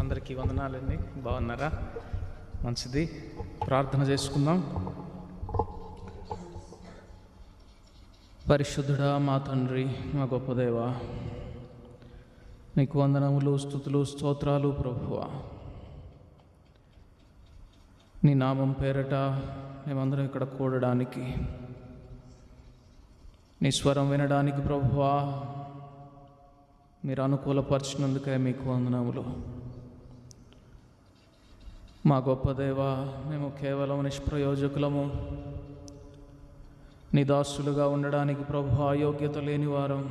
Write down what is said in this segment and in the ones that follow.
అందరికీ వందనాలండి. బాగున్నారా? మంచిది. ప్రార్థన చేసుకుందాం. పరిశుద్ధుడా, మా తండ్రి, మా గొప్ప దేవా, నీకు వందనములు, స్తుతులు, స్తోత్రాలు ప్రభువా. నీ నామం పేరట మేమందరం ఇక్కడ కూడడానికి, నీ స్వరం వినడానికి ప్రభువా మీరు అనుకూలపరిచినందుకే మీకు వందనములు. మా గొప్ప దేవా, మేము కేవలం నిష్ప్రయోజకులము, నీ దాసులుగా ఉండడానికి ప్రభువా యోగ్యత లేని వారం.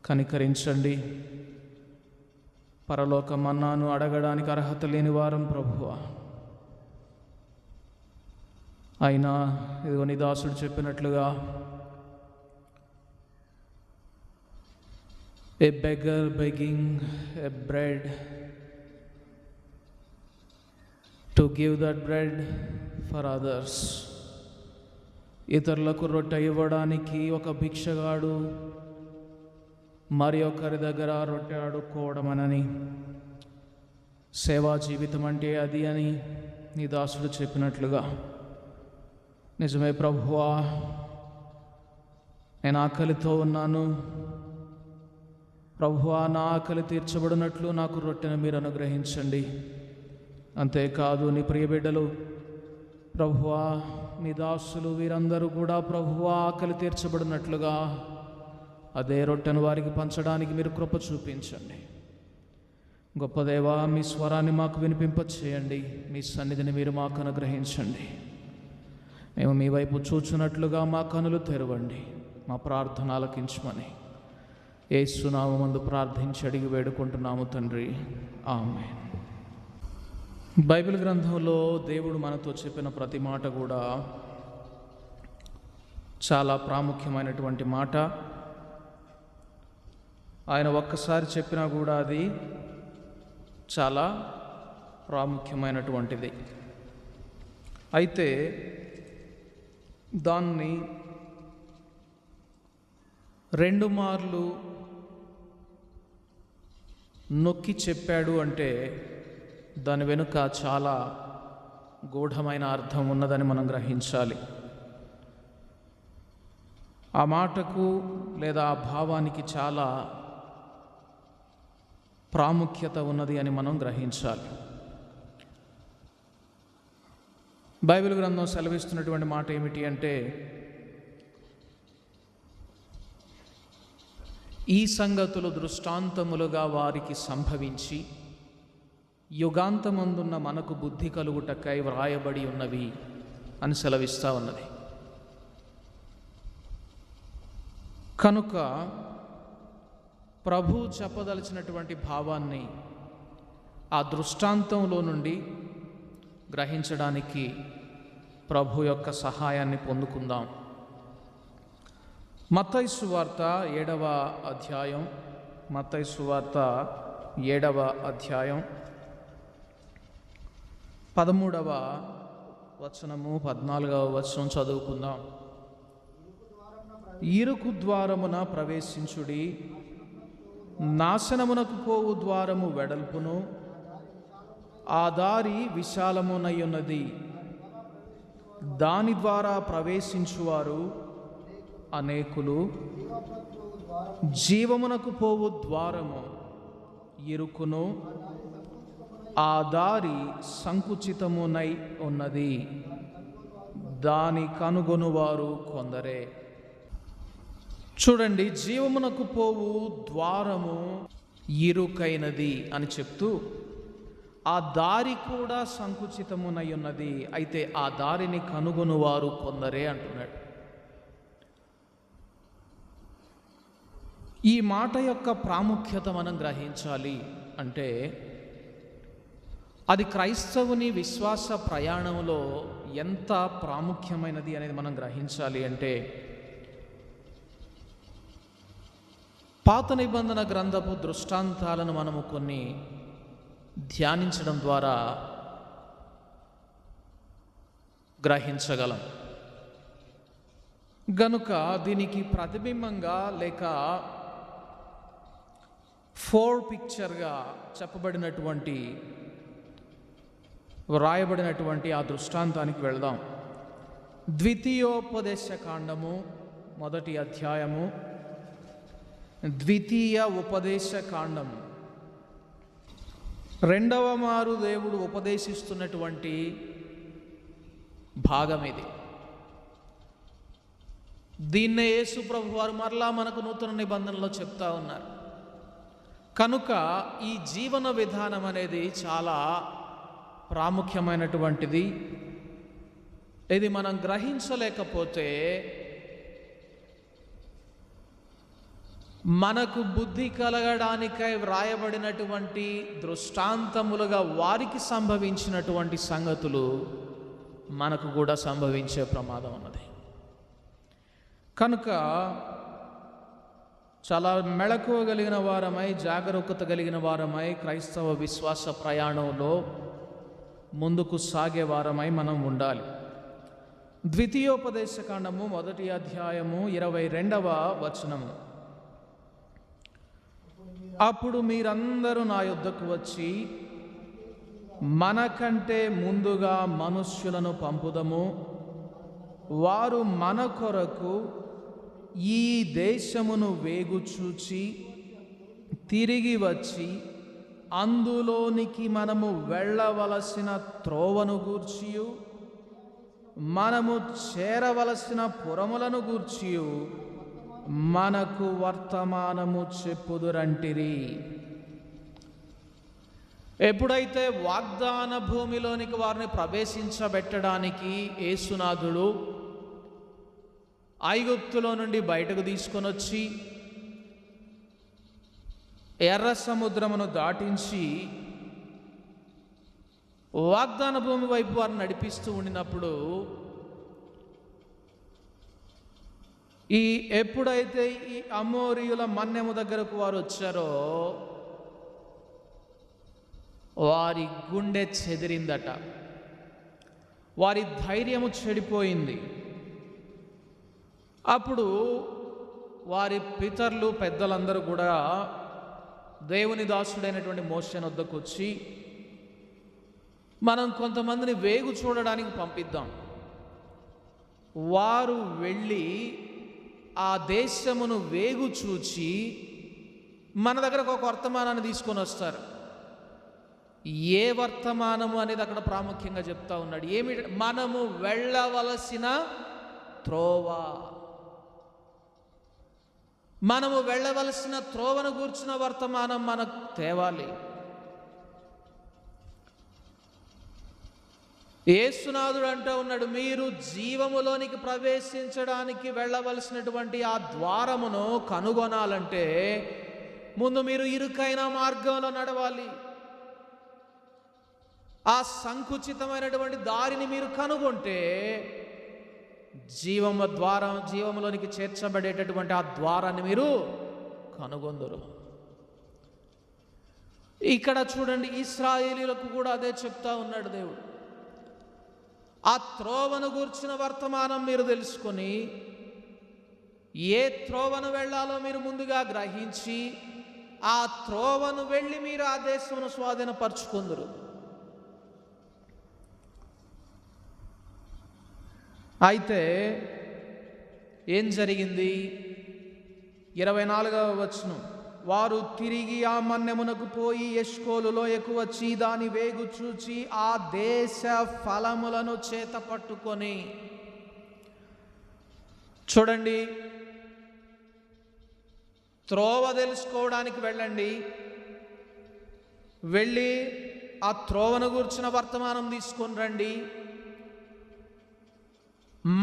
కనికరించండి. పరలోక మన్నాను అడగడానికి అర్హత లేని వారం ప్రభువా. అయినా ఇదిగో నీ దాసుడు చెప్పినట్లుగా a beggar begging a bread to give that bread for others. ఇతరులకు రొట్టె ఇవ్వడానికి ఒక భిక్షగాడు మరి ఒకరి దగ్గర రొట్టె అడుక్కోవడమనని, సేవా జీవితం అంటే అది అని నీ దాసుడు చెప్పినట్లుగా నిజమే ప్రభువా, నేను ఆకలితో ఉన్నాను ప్రభువా, నా ఆకలి తీర్చబడినట్లు నాకు రొట్టెను మీరు అనుగ్రహించండి. అంతేకాదు నీ ప్రియబిడ్డలు ప్రభువా, నీ దాసులు వీరందరూ కూడా ప్రభువా ఆకలి తీర్చబడినట్లుగా అదే రొట్టెను వారికి పంచడానికి మీరు కృప చూపించండి. గొప్ప దేవా, మీ స్వరాన్ని మాకు వినిపింపచేయండి. మీ సన్నిధిని మీరు మాకు అనుగ్రహించండి. మేము మీ వైపు చూచున్నట్లుగా మా కనులు తెరవండి. మా ప్రార్థన ఆలకించమని యేసు నామమునందు ప్రార్థించి అడిగి వేడుకుంటున్నాము తండ్రి, ఆమేన్. బైబిల్ గ్రంథంలో దేవుడు మనతో చెప్పిన ప్రతి మాట కూడా చాలా ప్రాముఖ్యమైనటువంటి మాట. ఆయన ఒక్కసారి చెప్పినా కూడా అది చాలా ప్రాముఖ్యమైనటువంటిది. అయితే దాన్ని 2 మార్లు నొక్కి చెప్పాడు అంటే దాని వెనుక చాలా గూఢమైన అర్థం ఉన్నదని మనం గ్రహించాలి. ఆ మాటకు లేదా ఆ భావానికి చాలా ప్రాముఖ్యత ఉన్నది అని మనం గ్రహించాలి. బైబిల్ గ్రంథం సెలవిస్తున్నటువంటి మాట ఏమిటి అంటే, ఈ సంగతులు దృష్టాంతములుగా వారికి సంభవించి యుగాంతమందున్న మనకు బుద్ధి కలుగుటకై వ్రాయబడి ఉన్నవి అని సెలవిస్తూ ఉన్నది. కనుక ప్రభు చెప్పదలిచినటువంటి భావాన్ని ఆ దృష్టాంతంలో నుండి గ్రహించడానికి ప్రభు యొక్క సహాయాన్ని పొందుకుందాం. మత్తయి సువార్త 7వ అధ్యాయం, మత్తయి సువార్త 7వ అధ్యాయం 13వ వచనము 14వ వచనం చదువుకుందాం. ఇరుకు ద్వారమున ప్రవేశించుడి, నాశనమునకు పోవు ద్వారము వెడల్పును, ఆ దారి విశాలమునయున్నది, దాని ద్వారా ప్రవేశించువారు అనేకులు. జీవమునకు పోవు ద్వారము ఇరుకును, ఆ దారి సంకుచితమునై ఉన్నది, దాని కనుగొనువారు కొందరే. చూడండి, జీవమునకు పోవు ద్వారము ఇరుకైనది అని చెప్తూ ఆ దారి కూడా సంకుచితమునై ఉన్నది, అయితే ఆ దారిని కనుగొనువారు కొందరే అంటున్నాడు. ఈ మాట యొక్క ప్రాముఖ్యత మనం గ్రహించాలి అంటే, అది క్రైస్తవుని విశ్వాస ప్రయాణంలో ఎంత ప్రాముఖ్యమైనది అనేది మనం గ్రహించాలి అంటే, పాత నిబంధన గ్రంథపు దృష్టాంతాలను మనము కొన్ని ధ్యానించడం ద్వారా గ్రహించగలం. గనుక దీనికి ప్రతిబింబంగా లేక పిక్చర్గా చెప్పబడినటువంటి వ్రాయబడినటువంటి ఆ దృష్టాంతానికి వెళ్దాం. ద్వితీయోపదేశ కాండము 1వ అధ్యాయము, ద్వితీయ ఉపదేశ కాండము, 2వ మారు దేవుడు ఉపదేశిస్తున్నటువంటి భాగం ఇది. దీన్నే యేసు ప్రభు వారు మరలా మనకు నూతన నిబంధనలో చెప్తా ఉన్నారు. కనుక ఈ జీవన విధానం అనేది చాలా ప్రాముఖ్యమైనటువంటిది. ఇది మనం గ్రహించలేకపోతే మనకు బుద్ధి కలగడానికై వ్రాయబడినటువంటి దృష్టాంతములుగా వారికి సంభవించినటువంటి సంగతులు మనకు కూడా సంభవించే ప్రమాదం ఉన్నది. కనుక చాలా మెళకువ కలిగిన వారమై, జాగరూకత కలిగిన వారమై క్రైస్తవ విశ్వాస ప్రయాణంలో ముందుకు సాగే వారమై మనం ఉండాలి. ద్వితీయోపదేశ కాండము 1వ అధ్యాయము 22వ వచనము. అప్పుడు మీరందరూ నా యొద్దకు వచ్చి, మనకంటే ముందుగా మనుష్యులను పంపుదము, వారు మన కొరకు ఈ దేశమును వేగుచూచి తిరిగి వచ్చి అందులోనికి మనము వెళ్ళవలసిన త్రోవను గూర్చియు మనము చేరవలసిన పురములను గూర్చియు మనకు వర్తమానము చెప్పుదురంటిరి. ఎప్పుడైతే వాగ్దాన భూమిలోనికి వారిని ప్రవేశించబెట్టడానికి యేసునాథుడు ఐగుప్తులో నుండి బయటకు తీసుకొని వచ్చి ఎర్ర సముద్రమును దాటించి వాగ్దాన భూమి వైపు వారిని నడిపిస్తూ ఉండినప్పుడు, ఎప్పుడైతే ఈ అమోరీయుల మన్యము దగ్గరకు వారు వచ్చారో వారి గుండె చెదిరిందట, వారి ధైర్యము చెడిపోయింది. అప్పుడు వారి పితరులు పెద్దలందరూ కూడా దేవుని దాసుడైనటువంటి మోషే వద్దకు వచ్చి, మనం కొంతమందిని వేగు చూడడానికి పంపిద్దాం, వారు వెళ్ళి ఆ దేశమును వేగు చూచి మన దగ్గరకు ఒక వర్తమానాన్ని తీసుకొని వస్తారు. ఏ వర్తమానము అనేది అక్కడ ప్రాముఖ్యంగా చెప్తా ఉన్నాడు. మనము వెళ్ళవలసిన త్రోవ, మనము వెళ్ళవలసిన త్రోవను గూర్చిన వర్తమానం మనకు తేవాలి. యేసునాథుడు అంటూ ఉన్నాడు, మీరు జీవములోనికి ప్రవేశించడానికి వెళ్ళవలసినటువంటి ఆ ద్వారమును కనుగొనాలంటే ముందు మీరు ఇరుకైన మార్గంలో నడవాలి. ఆ సంకుచితమైనటువంటి దారిని మీరు కనుగొంటే జీవములోనికి చేర్చబడేటటువంటి ఆ ద్వారాన్ని మీరు కనుగొందురు. ఇక్కడ చూడండి, ఇశ్రాయేలీయులకు కూడా అదే చెప్తా ఉన్నాడు దేవుడు. ఆ త్రోవను గూర్చిన వర్తమానం మీరు తెలుసుకొని ఏ త్రోవను వెళ్ళాలో మీరు ముందుగా గ్రహించి ఆ త్రోవను వెళ్ళి మీరు ఆ దేశమును స్వాధీనపరచుకుందురు. అయితే ఏం జరిగింది? 24వ వచనం, వారు తిరిగి ఆ మన్యమునకు పోయి ఎష్కోలు లోయకు వచ్చి దాని వేగు చూచి ఆ దేశ ఫలములను చేత పట్టుకొని. చూడండి, త్రోవ తెలుసుకోవడానికి వెళ్ళండి, వెళ్ళి ఆ త్రోవను గూర్చిన వర్తమానం తీసుకొని రండి.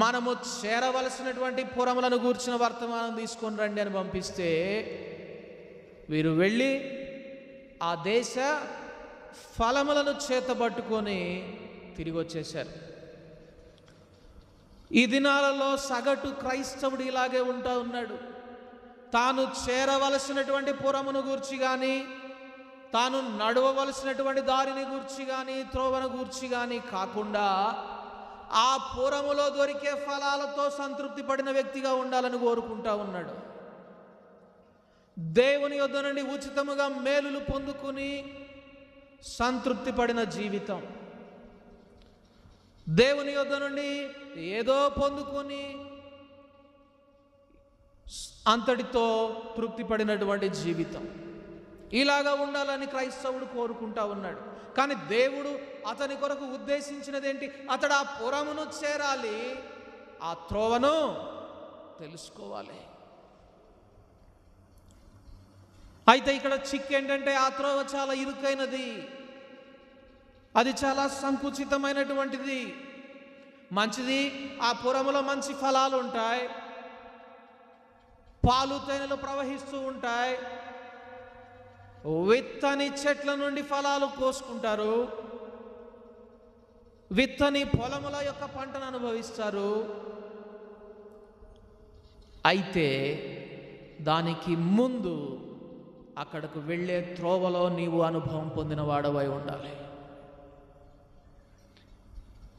మనము చేరవలసినటువంటి పురములను గూర్చిన వర్తమానం తీసుకొని రండి అని పంపిస్తే వీరు వెళ్ళి ఆ దేశ ఫలములను చేతబట్టుకొని తిరిగి వచ్చేశారు. ఈ దినాలలో సగటు క్రైస్తవుడు ఇలాగే ఉంటా ఉన్నాడు. తాను చేరవలసినటువంటి పురమును గూర్చి కానీ, తాను నడవవలసినటువంటి దారిని గూర్చి కానీ, త్రోవను గూర్చి కానీ కాకుండా ఆ పురములో దొరికే ఫలాలతో సంతృప్తి పడిన వ్యక్తిగా ఉండాలని కోరుకుంటా ఉన్నాడు. దేవుని యొద్ద నుండి ఉచితముగా మేలులు పొందుకుని సంతృప్తి పడిన జీవితం, దేవుని యొద్ద నుండి ఏదో పొందుకొని అంతటితో తృప్తి పడినటువంటి జీవితం, ఇలాగా ఉండాలని క్రైస్తవుడు కోరుకుంటా ఉన్నాడు. కానీ దేవుడు అతని కొరకు ఉద్దేశించినది ఏంటి? అతడు ఆ పురమును చేరాలి, ఆ త్రోవను తెలుసుకోవాలి. అయితే ఇక్కడ చిక్కు ఏంటంటే ఆ త్రోవ చాలా ఇరుకైనది, అది చాలా సంకుచితమైనటువంటిది. మంచిది, ఆ పురములో మంచి ఫలాలు ఉంటాయి, పాలు తేనెలు ప్రవహిస్తూ ఉంటాయి, విత్తని చెట్ల నుండి ఫలాలు కోసుకుంటారు, విత్తని పొలముల యొక్క పంటను అనుభవిస్తారు. అయితే దానికి ముందు అక్కడకు వెళ్ళే త్రోవలో నీవు అనుభవం పొందిన వాడవై ఉండాలి.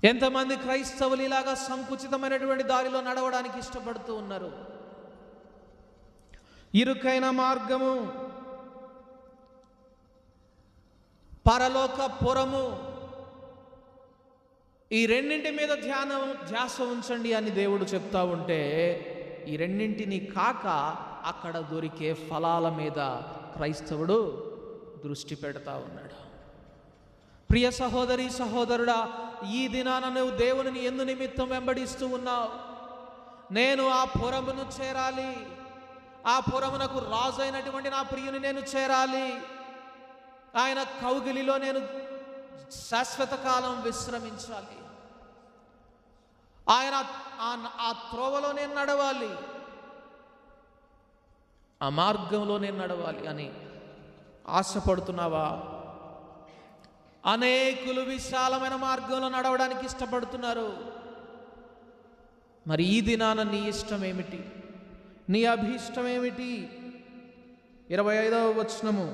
ఎంతమంది క్రైస్తవులు ఇలాగా సంకుచితమైనటువంటి దారిలో నడవడానికి ఇష్టపడుతూ ఉన్నారు. ఇరుకైన మార్గము, పరలోక పురము, ఈ రెండింటి మీద ధ్యాస ఉంచండి అని దేవుడు చెప్తా ఉంటే, ఈ రెండింటిని కాక అక్కడ దొరికే ఫలాల మీద క్రైస్తవుడు దృష్టి పెడతా ఉన్నాడు. ప్రియ సహోదరి సహోదరుడా, ఈ దినాన నువ్వు దేవుని ఎందు నిమిత్తం వెంబడిస్తూ ఉన్నావు. నేను ఆ పురమును చేరాలి, ఆ పురమునకు రాజు అయినటువంటి నా ప్రియుని నేను చేరాలి, ఆయన కౌగిలిలో నేను శాశ్వత కాలం విశ్రమించాలి, ఆయన ఆ త్రోవలో నేను నడవాలి, ఆ మార్గంలో నేను నడవాలి అని ఆశపడుతున్నావా? అనేకులు విశాలమైన మార్గంలో నడవడానికి ఇష్టపడుతున్నారు. మరి ఈ దినాన నీ ఇష్టం ఏమిటి? నీ అభీష్టం ఏమిటి? 25వ వచనము,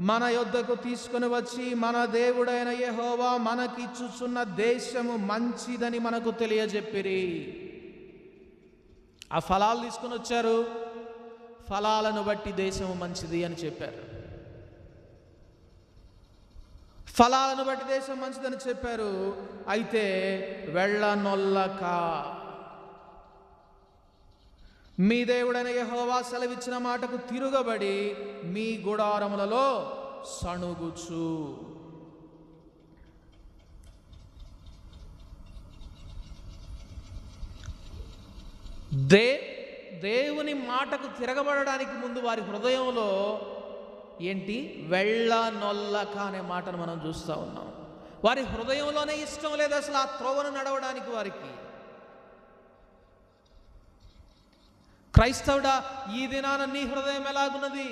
మన యొద్దకు తీసుకొని వచ్చి మన దేవుడైన యెహోవా మనకిచ్చుచున్న దేశము మంచిదని మనకు తెలియజెప్పిరి. ఆ ఫలాలు తీసుకొని వచ్చారు, ఫలాలను బట్టి దేశము మంచిది అని చెప్పారు. ఫలాలను బట్టి దేశం మంచిదని చెప్పారు. అయితే వెళ్ళనొల్లక మీ దేవుడైన యెహోవా సెలవిచ్చిన మాటకు తిరుగబడి మీ గుడారములలో సణుగుచు. దేవుని మాటకు తిరగబడడానికి ముందు వారి హృదయంలో ఏంటి? వెళ్ళనొల్లక అనే మాటను మనం చూస్తూ ఉన్నాం. వారి హృదయంలోనే ఇష్టం లేదు అసలు ఆ త్రోవను నడవడానికి. వారికి క్రైస్తవుడా, ఈ దినాన నీ హృదయం ఎలాగున్నది?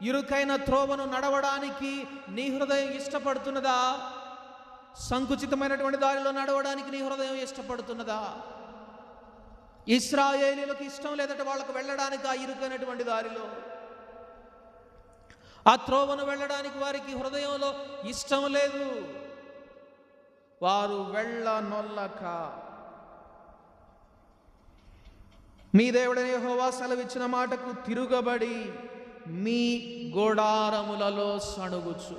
ఇరుకైన త్రోవను నడవడానికి నీ హృదయం ఇష్టపడుతున్నదా? సంకుచితమైనటువంటి దారిలో నడవడానికి నీ హృదయం ఇష్టపడుతున్నదా? ఇశ్రాయేలీయులకు ఇష్టం లేదట వాళ్ళకు వెళ్ళడానికి ఆ ఇరుకైనటువంటి దారిలో. ఆ త్రోవను వెళ్ళడానికి వారికి హృదయంలో ఇష్టం లేదు. వారు వెళ్ళనొల్లక మీ దేవుడైన యెహోవా సెలవిచ్చిన మాటకు తిరుగబడి మీ గుడారములలో సణుగుచు.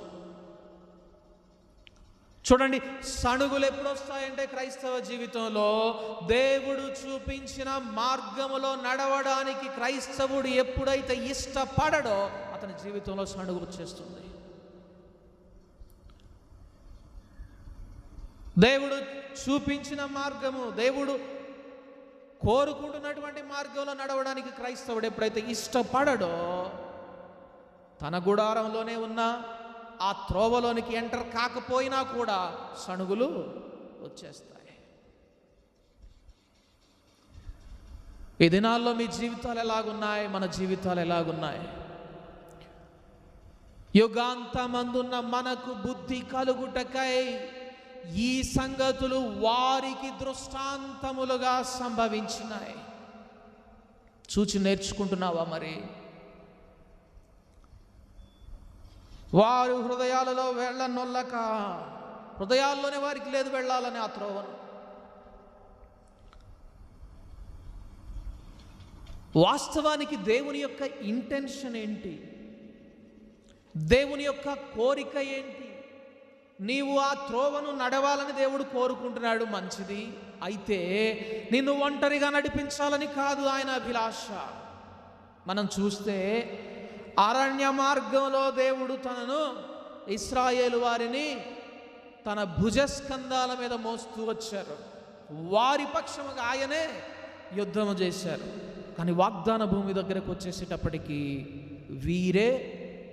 చూడండి, సణుగులు ఎప్పుడు వస్తాయంటే క్రైస్తవ జీవితంలో దేవుడు చూపించిన మార్గములో నడవడానికి క్రైస్తవుడు ఎప్పుడైతే ఇష్టపడడో అతని జీవితంలో సణుగు వచ్చేస్తుంది. దేవుడు చూపించిన మార్గము, దేవుడు కోరుకుంటున్నటువంటి మార్గంలో నడవడానికి క్రైస్తవుడు ఎప్పుడైతే ఇష్టపడడో తన గుడారంలోనే ఉన్న ఆ త్రోవలోనికి ఎంటర్ కాకపోయినా కూడా సణుగులు వచ్చేస్తాయి. ఈ దినాల్లో మీ జీవితాలు ఎలాగున్నాయి? మన జీవితాలు ఎలాగున్నాయి? యుగాంతమందున్న మనకు బుద్ధి కలుగుటకై ఈ సంగతులు వారికి దృష్టాంతములుగా సంభవించినాయి. చూచి నేర్చుకుంటున్నావా? మరి వారు హృదయాలలో వెళ్ళనొల్లక, హృదయాల్లోనే వారికి లేదు వెళ్ళాలని ఆ త్రోవను. వాస్తవానికి దేవుని యొక్క ఇంటెన్షన్ ఏంటి? దేవుని యొక్క కోరిక ఏంటి? నీవు ఆ త్రోవను నడవాలని దేవుడు కోరుకుంటున్నాడు, మంచిది. అయితే నిన్ను ఒంటరిగా నడిపించాలని కాదు ఆయన అభిలాష. మనం చూస్తే అరణ్య మార్గంలో దేవుడు తనను, ఇశ్రాయేలు వారిని తన భుజస్కంధాల మీద మోస్తూ వచ్చారు. వారి పక్షముగా ఆయనే యుద్ధము చేశారు. కానీ వాగ్దాన భూమి దగ్గరకు వచ్చేసేటప్పటికి వీరే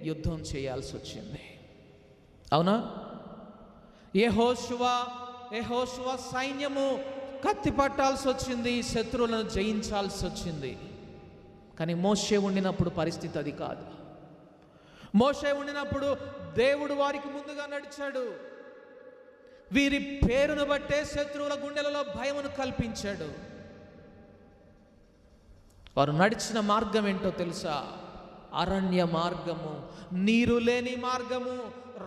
యుద్ధం చేయాల్సి వచ్చింది. అవునా? యెహోషువ సైన్యము కత్తి పట్టాల్సి వచ్చింది, శత్రువులను జయించాల్సి వచ్చింది. కానీ మోషే ఉండినప్పుడు పరిస్థితి అది కాదు. మోషే ఉండినప్పుడు దేవుడు వారికి ముందుగా నడిచాడు. వీరి పేరును బట్టే శత్రువుల గుండెలలో భయమును కల్పించాడు. వారు నడిచిన మార్గం ఏంటో తెలుసా? అరణ్య మార్గము, నీరు లేని మార్గము,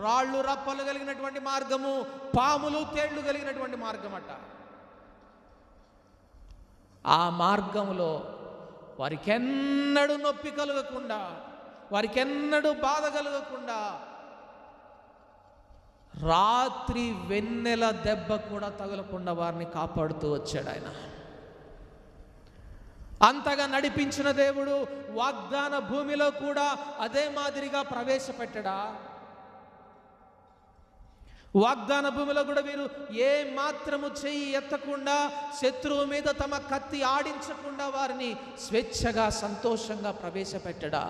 రాళ్ళు రప్పలు కలిగినటువంటి మార్గము, పాములు తేళ్లు కలిగినటువంటి మార్గమట. ఆ మార్గంలో వారికెన్నడూ నొప్పి కలగకుండా, వారికెన్నడూ బాధ కలగకుండా, రాత్రి వెన్నెల దెబ్బ కూడా తగలకుండా వారిని కాపాడుతూ వచ్చాడు ఆయన. అంతగా నడిపించిన దేవుడు వాగ్దాన భూమిలో కూడా అదే మాదిరిగా ప్రవేశపెట్టడా? వాగ్దాన భూమిలో కూడా వీరు ఏ మాత్రము చెయ్యి ఎత్తకుండా, శత్రువు మీద తమ కత్తి ఆడించకుండా వారిని స్వేచ్ఛగా సంతోషంగా ప్రవేశపెట్టడా?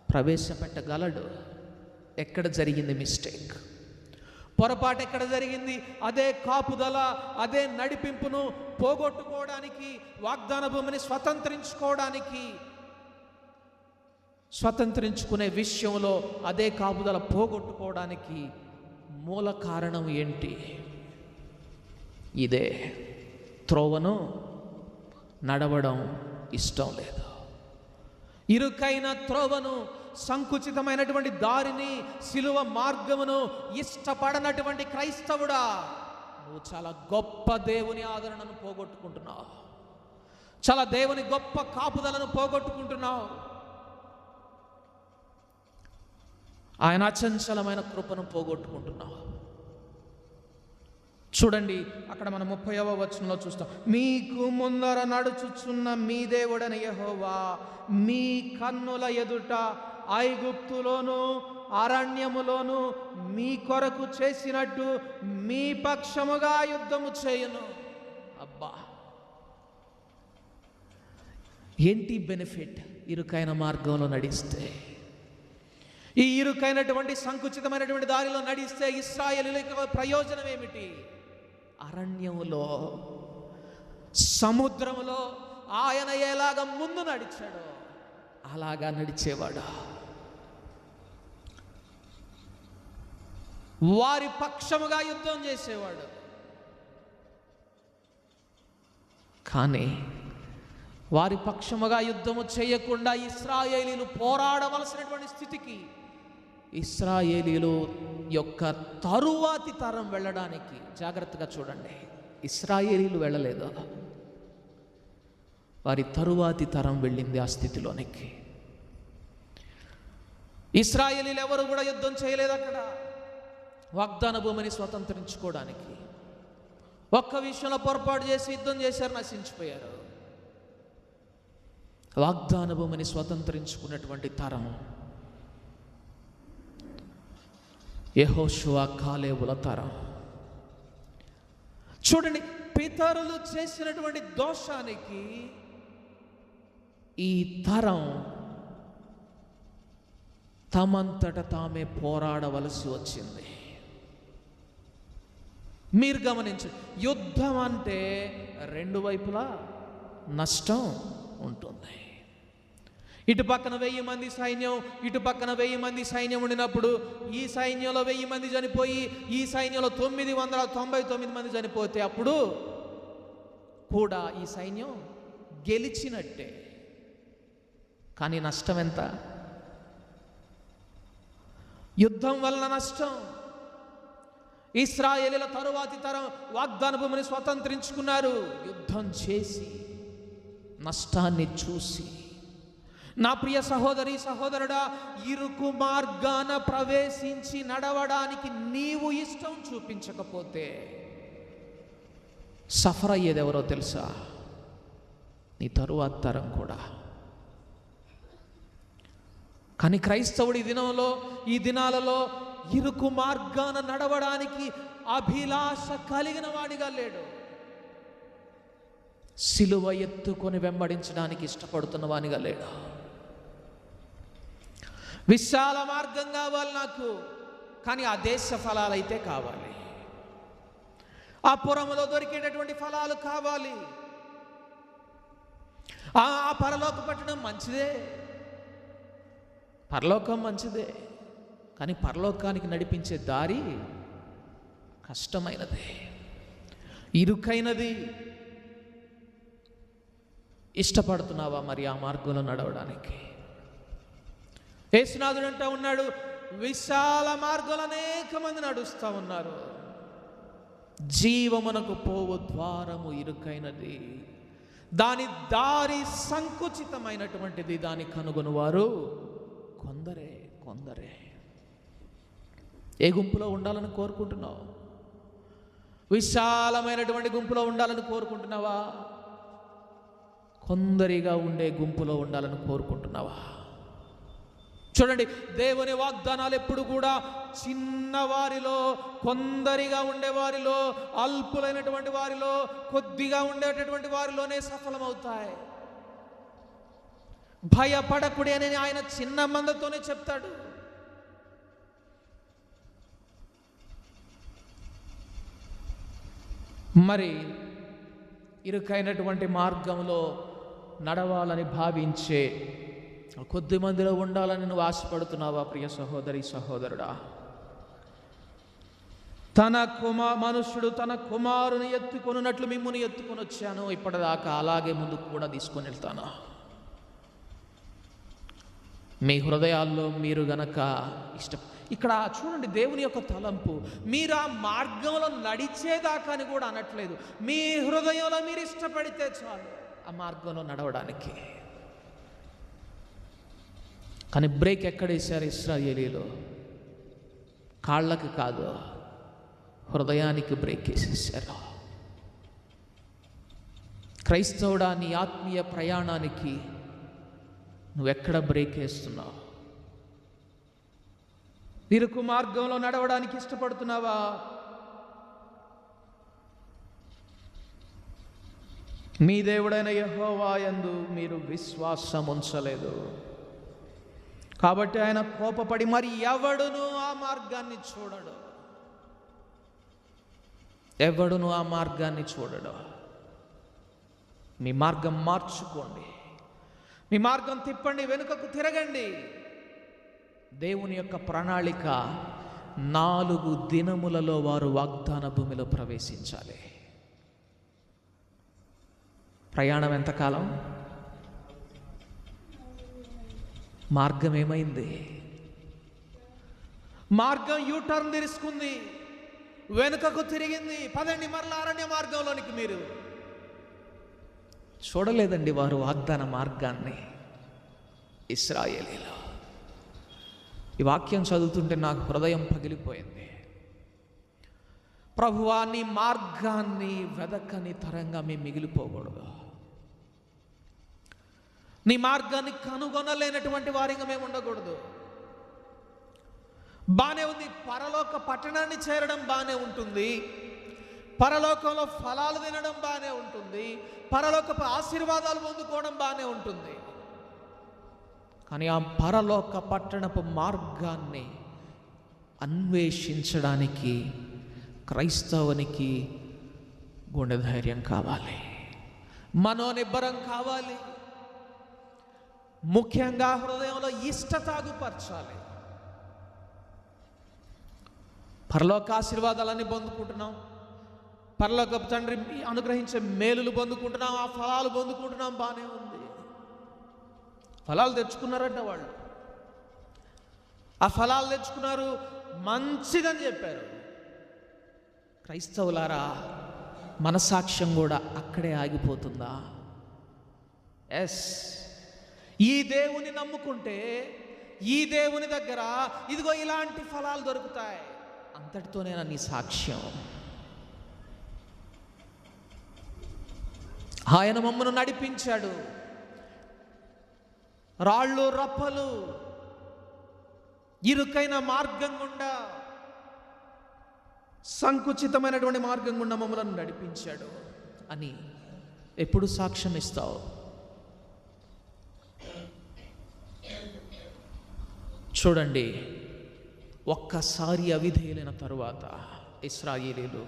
ప్రవేశపెట్టగలడు. ఎక్కడ జరిగింది మిస్టేక్, పొరపాటు ఎక్కడ జరిగింది? అదే కాపుదల, అదే నడిపింపును పోగొట్టుకోవడానికి, వాగ్దాన భూమిని స్వతంత్రించుకునే విషయంలో అదే కాపుదల పోగొట్టుకోవడానికి మూల కారణం ఏంటి? ఇదే, త్రోవను నడవడం ఇష్టం లేదు. ఇరుకైన త్రోవను, సంకుచితమైనటువంటి దారిని, సిలువ మార్గమును ఇష్టపడనటువంటి క్రైస్తవుడా, నువ్వు చాలా గొప్ప దేవుని ఆదరణను పోగొట్టుకుంటున్నావు. చాలా దేవుని గొప్ప కాపుదలను పోగొట్టుకుంటున్నావు. ఆయన అచంచలమైన కృపను పోగొట్టుకుంటున్నావు. చూడండి, అక్కడ మనం 30వ వచనంలో చూస్తాం. మీకు ముందర నడుచుచున్న మీ దేవుడైన యెహోవా మీ కన్నుల ఎదుట ఐగుప్తులోను అరణ్యములోను మీ కొరకు చేసినట్టు మీ పక్షముగా యుద్ధము చేయును. అబ్బా, ఏంటి బెనిఫిట్ ఇరుకైన మార్గంలో నడిస్తే? ఈ ఇరుకైనటువంటి సంకుచితమైనటువంటి దారిలో నడిస్తే ఇశ్రాయేలీయులకు ప్రయోజనం ఏమిటి? అరణ్యములో, సముద్రములో ఆయన ఎలాగ ముందు నడిచాడో అలాగా నడిచేవాడు. వారి పక్షముగా యుద్ధం చేసేవాడు. కానీ వారి పక్షముగా యుద్ధము చేయకుండా ఇశ్రాయేలీయులు పోరాడవలసినటువంటి స్థితికి ఇశ్రాయేలీయులు యొక్క తరువాతి తరం వెళ్ళడానికి, జాగ్రత్తగా చూడండి, ఇశ్రాయేలీయులు వెళ్ళలేదు, వారి తరువాతి తరం వెళ్ళింది ఆ స్థితిలోనికి. ఇశ్రాయేలీయులు ఎవరు కూడా యుద్ధం చేయలేదు అక్కడ వాగ్దాన భూమిని స్వతంత్రించుకోవడానికి. ఒక్క విషయంలో పొరపాటు చేసి యుద్ధం చేశారు, నశించిపోయారు. వాగ్దాన భూమిని స్వతంత్రించుకున్నటువంటి తరం యెహోషువ కాలేబుల తరం. చూడండి, పితరులు చేసినటువంటి దోషానికి ఈ తరం తమంతట తామే పోరాడవలసి వచ్చింది. మీరు గమనించండి, యుద్ధం అంటే రెండు వైపులా నష్టం ఉంటుంది. ఇటు పక్కన 1000 మంది సైన్యం, ఇటు పక్కన 1000 మంది సైన్యం ఉండినప్పుడు ఈ సైన్యంలో 1000 మంది చనిపోయి ఈ సైన్యంలో 999 మంది చనిపోతే అప్పుడు కూడా ఈ సైన్యం గెలిచినట్టే. కానీ నష్టం ఎంత? యుద్ధం వలన నష్టం. ఇశ్రాయేలీయుల తరువాతి తరం వాగ్దాన భూమిని స్వతంత్రించుకున్నారు యుద్ధం చేసి. నష్టాన్ని చూసి, నా ప్రియ సహోదరి సహోదరుడా, ఇరుకు మార్గాన ప్రవేశించి నడవడానికి నీవు ఇష్టం చూపించకపోతే సఫర్ అయ్యేది ఎవరో తెలుసా? నీ తరువాత తరం కూడా. కానీ క్రైస్తవుడు ఈ దినాలలో ఇరుకు మార్గాన నడవడానికి అభిలాష కలిగిన వాడిగా లేడు. సిలువ ఎత్తుకొని వెంబడించడానికి ఇష్టపడుతున్న వానిగా లేడు. విశాల మార్గం కావాలి నాకు, కానీ ఆ దేశ ఫలాలు అయితే కావాలి, ఆ పురములో దొరికేటటువంటి ఫలాలు కావాలి. ఆ పరలోక పట్టణం మంచిదే, పరలోకం మంచిదే, కానీ పరలోకానికి నడిపించే దారి కష్టమైనది, ఇరుకైనది. ఇష్టపడుతున్నావా మరి ఆ మార్గంలో నడవడానికి? యేసునాథుడు అంటూ ఉన్నాడు, విశాల మార్గంలో అనేక మంది నడుస్తూ ఉన్నారు, జీవమునకు పోవు ద్వారము ఇరుకైనది, దాని దారి సంకుచితమైనటువంటిది, దాని కనుగొనువారు కొందరే. ఏ గుంపులో ఉండాలని కోరుకుంటున్నావు? విశాలమైనటువంటి గుంపులో ఉండాలని కోరుకుంటున్నావా? కొందరిగా ఉండే గుంపులో ఉండాలని కోరుకుంటున్నావా? చూడండి, దేవుని వాగ్దానాలు ఎప్పుడు కూడా చిన్నవారిలో, కొందరిగా ఉండేవారిలో, అల్పులైనటువంటి వారిలో, కొద్దిగా ఉండేటటువంటి వారిలోనే సఫలమవుతాయి. భయపడకుడి అని ఆయన చిన్న మందతోనే చెప్తాడు. మరి ఇరుకైనటువంటి మార్గంలో నడవాలని భావించే కొద్ది మందిలో ఉండాలని నువ్వు ఆశపడుతున్నావా ప్రియ సహోదరి సహోదరుడా? మనుష్యుడు తన కుమారుని ఎత్తుకొనున్నట్లు మిమ్ముని ఎత్తుకొని వచ్చాను, ఇప్పటిదాకా అలాగే ముందుకు కూడా తీసుకొని వెళ్తాను. మీ హృదయాల్లో మీరు గనక ఇక్కడ చూడండి, దేవుని యొక్క తలంపు మీరు ఆ మార్గంలో నడిచేదాకా అని కూడా అనట్లేదు. మీ హృదయంలో మీరు ఇష్టపడితే చాలు ఆ మార్గంలో నడవడానికి. కానీ బ్రేక్ ఎక్కడేశారు ఇశ్రాయేలీలు? కాళ్ళకి కాదు, హృదయానికి బ్రేక్ వేసేసారు. క్రైస్తవుడా, నీ ఆత్మీయ ప్రయాణానికి నువ్వెక్కడ బ్రేక్ వేస్తున్నావు? ఇరుకు మార్గంలో నడవడానికి ఇష్టపడుతున్నావా? మీ దేవుడైన యెహోవా యందు మీరు విశ్వాసం ఉంచలేదు కాబట్టి ఆయన కోపపడి మరి ఎవడును ఆ మార్గాన్ని చూడడు. ఎవడును ఆ మార్గాన్ని చూడడు. మీ మార్గం మార్చుకోండి, మీ మార్గం తిప్పండి, వెనుకకు తిరగండి. దేవుని యొక్క ప్రణాళిక 4 దినములలో వారు వాగ్దాన భూమిలో ప్రవేశించాలి. ప్రయాణం ఎంతకాలం? మార్గం ఏమైంది? మార్గం యూటర్న్ తీసుకుంది, వెనుకకు తిరిగింది. పదండి మరలా అరణ్య మార్గంలోనికి. మీరు చూడలేదండి వారు వాగ్దాన మార్గాన్ని. ఇశ్రాయేలీలో ఈ వాక్యం చదువుతుంటే నాకు హృదయం పగిలిపోయింది. ప్రభువా, నీ మార్గాన్ని వెదకని తరంగా మేము మిగిలిపోకూడదు. నీ మార్గాన్ని కనుగొనలేనటువంటి వారిగా మేము ఉండకూడదు. బానే ఉంది, పరలోక పట్టణాన్ని చేరడం బానే ఉంటుంది, పరలోకంలో ఫలాలు తినడం బానే ఉంటుంది, పరలోకపు ఆశీర్వాదాలు పొందుకోవడం బానే ఉంటుంది. కానీ ఆ పరలోక పట్టణపు మార్గాన్ని అన్వేషించడానికి క్రైస్తవునికి గుండె ధైర్యం కావాలి, మనోనిబ్బరం కావాలి, ముఖ్యంగా హృదయంలో ఇష్టతాగుపరచాలి. పరలోక ఆశీర్వాదాలన్నీ పొందుకుంటున్నాం, పరలోకపు తండ్రి అనుగ్రహించే మేలులు పొందుకుంటున్నాం, ఆ ఫలాలు పొందుకుంటున్నాం, బాగానే ఉంది. ఫలాలు తెచ్చుకున్నారంట వాళ్ళు, ఆ ఫలాలు తెచ్చుకున్నారు, మంచిదని చెప్పారు. క్రైస్తవులారా, మనసాక్ష్యం కూడా అక్కడే ఆగిపోతుందా? ఎస్, ఈ దేవుని నమ్ముకుంటే ఈ దేవుని దగ్గర ఇదిగో ఇలాంటి ఫలాలు దొరుకుతాయి. అంతటితోనే నీ సాక్ష్యం. ఆయన మమ్మను నడిపించాడు. రాళ్ళు రప్పలు ఇరుకైన మార్గం గుండా, సంకుచితమైనటువంటి మార్గం గుండా మమ్మలను నడిపించాడు అని ఎప్పుడు సాక్ష్యం ఇస్తావు? చూడండి, ఒక్కసారి అవిధేయులైన తరువాత ఇశ్రాయేలీలు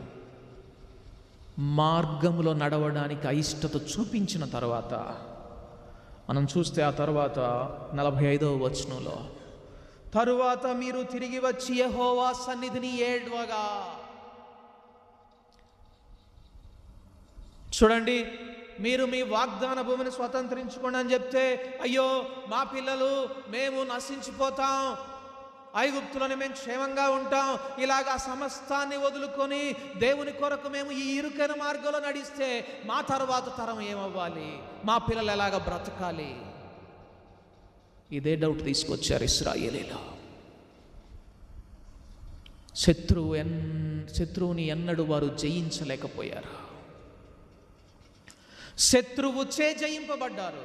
మార్గంలో నడవడానికి అయిష్టత చూపించిన తర్వాత మనం చూస్తే ఆ తర్వాత 45వ వచనంలో, తరువాత మీరు తిరిగి వచ్చి యెహోవా సన్నిధిని ఏడ్వగా. చూడండి, మీరు మీ వాగ్దాన భూమిని స్వతంత్రించుకోండి అని చెప్తే, అయ్యో మా పిల్లలు మేము నశించిపోతాం, ఐగుప్తులను మేము క్షేమంగా ఉంటాం, ఇలాగా సమస్తాన్ని వదులుకొని దేవుని కొరకు మేము ఈ ఇరుకైన మార్గంలో నడిస్తే మా తర్వాత తరం ఏమవ్వాలి, మా పిల్లలు ఎలాగ బ్రతకాలి? ఇదే డౌట్ తీసుకొచ్చారు ఇశ్రాయేలీలు. శత్రువుని ఎన్నడూ వారు జయించలేకపోయారు. శత్రువు జయింపబడ్డారు.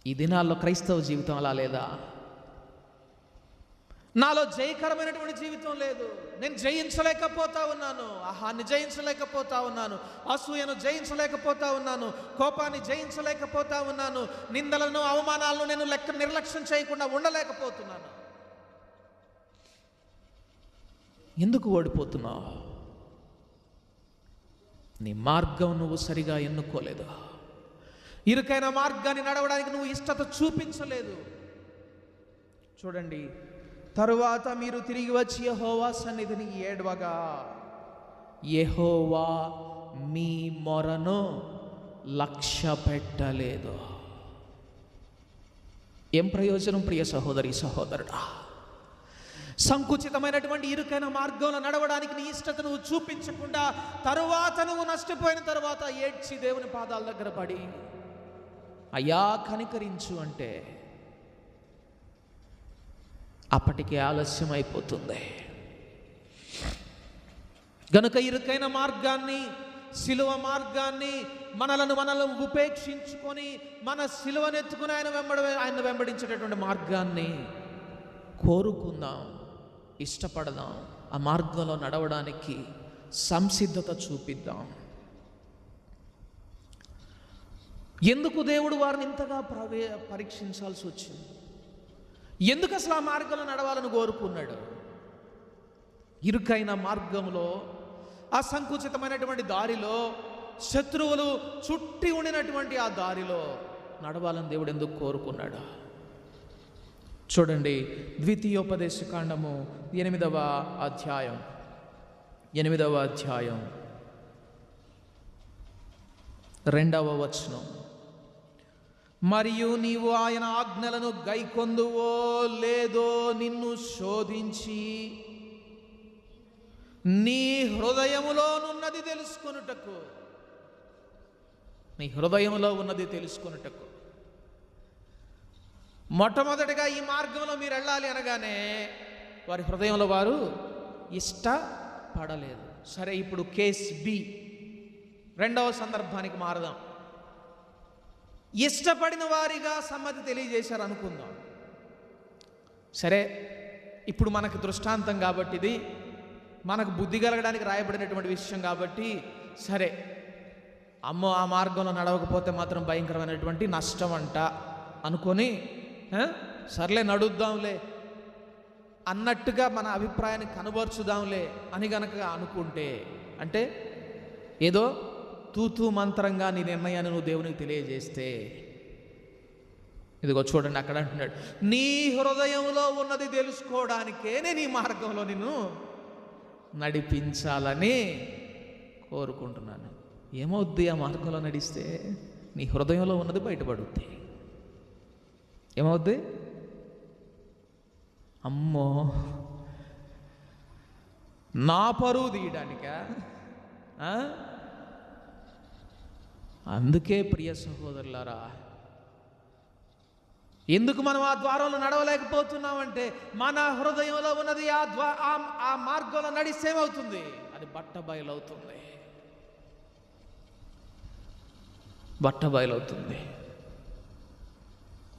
ఈ దినాల్లో క్రైస్తవ జీవితం అలా లేదా? నాలో జయకరమైనటువంటి జీవితం లేదు. నేను జయించలేకపోతా ఉన్నాను, ఆహాన్ని జయించలేకపోతా ఉన్నాను, అసూయను జయించలేకపోతా ఉన్నాను, కోపాన్ని జయించలేకపోతా ఉన్నాను, నిందలను అవమానాలను నేను నిర్లక్ష్యం చేయకుండా ఉండలేకపోతున్నాను. ఎందుకు ఓడిపోతున్నావు? నీ మార్గం నువ్వు సరిగా ఎన్నుకోలేదు. ఇరుకైన మార్గాన్ని నడవడానికి నువ్వు ఇష్టత చూపించలేదు. చూడండి, తరువాత మీరు తిరిగి వచ్చి యెహోవా సన్నిధిని ఏడ్వగా, యెహోవా మీ మొరను లక్ష్య పెట్టలేదు. ఏం ప్రయోజనం ప్రియ సహోదరి సహోదరుడా? సంకుచితమైనటువంటి ఇరుకైన మార్గంలో నడవడానికి నీ ఇష్టత నువ్వు చూపించకుండా, తరువాత నువ్వు నష్టపోయిన తర్వాత ఏడ్చి దేవుని పాదాల దగ్గర పడి అయ్యా కనికరించు అంటే అప్పటికే ఆలస్యం అయిపోతుంది. గనుక ఇరుకైన మార్గాన్ని, సిలువ మార్గాన్ని, మనలను ఉపేక్షించుకొని మన సిలువనెత్తుకుని ఆయన వెంబడించేటటువంటి మార్గాన్ని కోరుకుందాం, ఇష్టపడదాం. ఆ మార్గంలో నడవడానికి సంసిద్ధత చూపిద్దాం. ఎందుకు దేవుడు వారిని ఇంతగా పరీక్షించాల్సి వచ్చింది? ఎందుకు అసలు ఆ మార్గంలో నడవాలని కోరుకున్నాడు? ఇరుకైన మార్గంలో, ఆ సంకుచితమైనటువంటి దారిలో, శత్రువులు చుట్టి ఉండినటువంటి ఆ దారిలో నడవాలని దేవుడు ఎందుకు కోరుకున్నాడు? చూడండి, ద్వితీయోపదేశకాండము 8వ అధ్యాయం 2వ వచనం. మరియు నీవు ఆయన ఆజ్ఞలను గైకొందువో లేదో నిన్ను శోధించి నీ హృదయములోనున్నది తెలుసుకొనుటకు. నీ హృదయంలో ఉన్నది తెలుసుకొనుటకు. మొట్టమొదటిగా ఈ మార్గంలో మీరు వెళ్ళాలి అనగానే వారి హృదయంలో వారు ఇష్టపడలేదు. సరే, ఇప్పుడు కేస్ బి, 2వ సందర్భానికి మారదాం. ఇష్టపడిన వారిగా సమ్మతి తెలియజేశారు అనుకుందాం. సరే, ఇప్పుడు మనకు దృష్టాంతం కాబట్టి, ఇది మనకు బుద్ధి కలగడానికి రాయబడినటువంటి విషయం కాబట్టి, సరే అమ్మో ఆ మార్గంలో నడవకపోతే మాత్రం భయంకరమైనటువంటి నష్టం అంట అనుకొని సర్లే నడుద్దాంలే అన్నట్టుగా మన అభిప్రాయాన్ని కనబరుచుదాంలే అని గనక అనుకుంటే, అంటే ఏదో తూతూ మంత్రంగా నీ నిర్ణయాన్ని నువ్వు దేవునికి తెలియజేస్తే, ఇదిగో చూడండి అక్కడ అంటున్నాడు, నీ హృదయంలో ఉన్నది తెలుసుకోవడానికే నేను ఈ మార్గంలో నిన్ను నడిపించాలని కోరుకుంటున్నాను. ఏమవుద్ది ఆ మార్గంలో నడిస్తే? నీ హృదయంలో ఉన్నది బయటపడుద్ది. ఏమవుద్ది? అమ్మో నా పరువు తీయడానికా? అందుకే ప్రియ సహోదరులారా, ఎందుకు మనం ఆ ద్వారంలో నడవలేకపోతున్నామంటే మన హృదయంలో ఉన్నది ఆ మార్గంలో నడిస్తే ఏమవుతుంది? అది బట్టబయలవుతుంది. బట్టబయలవుతుంది.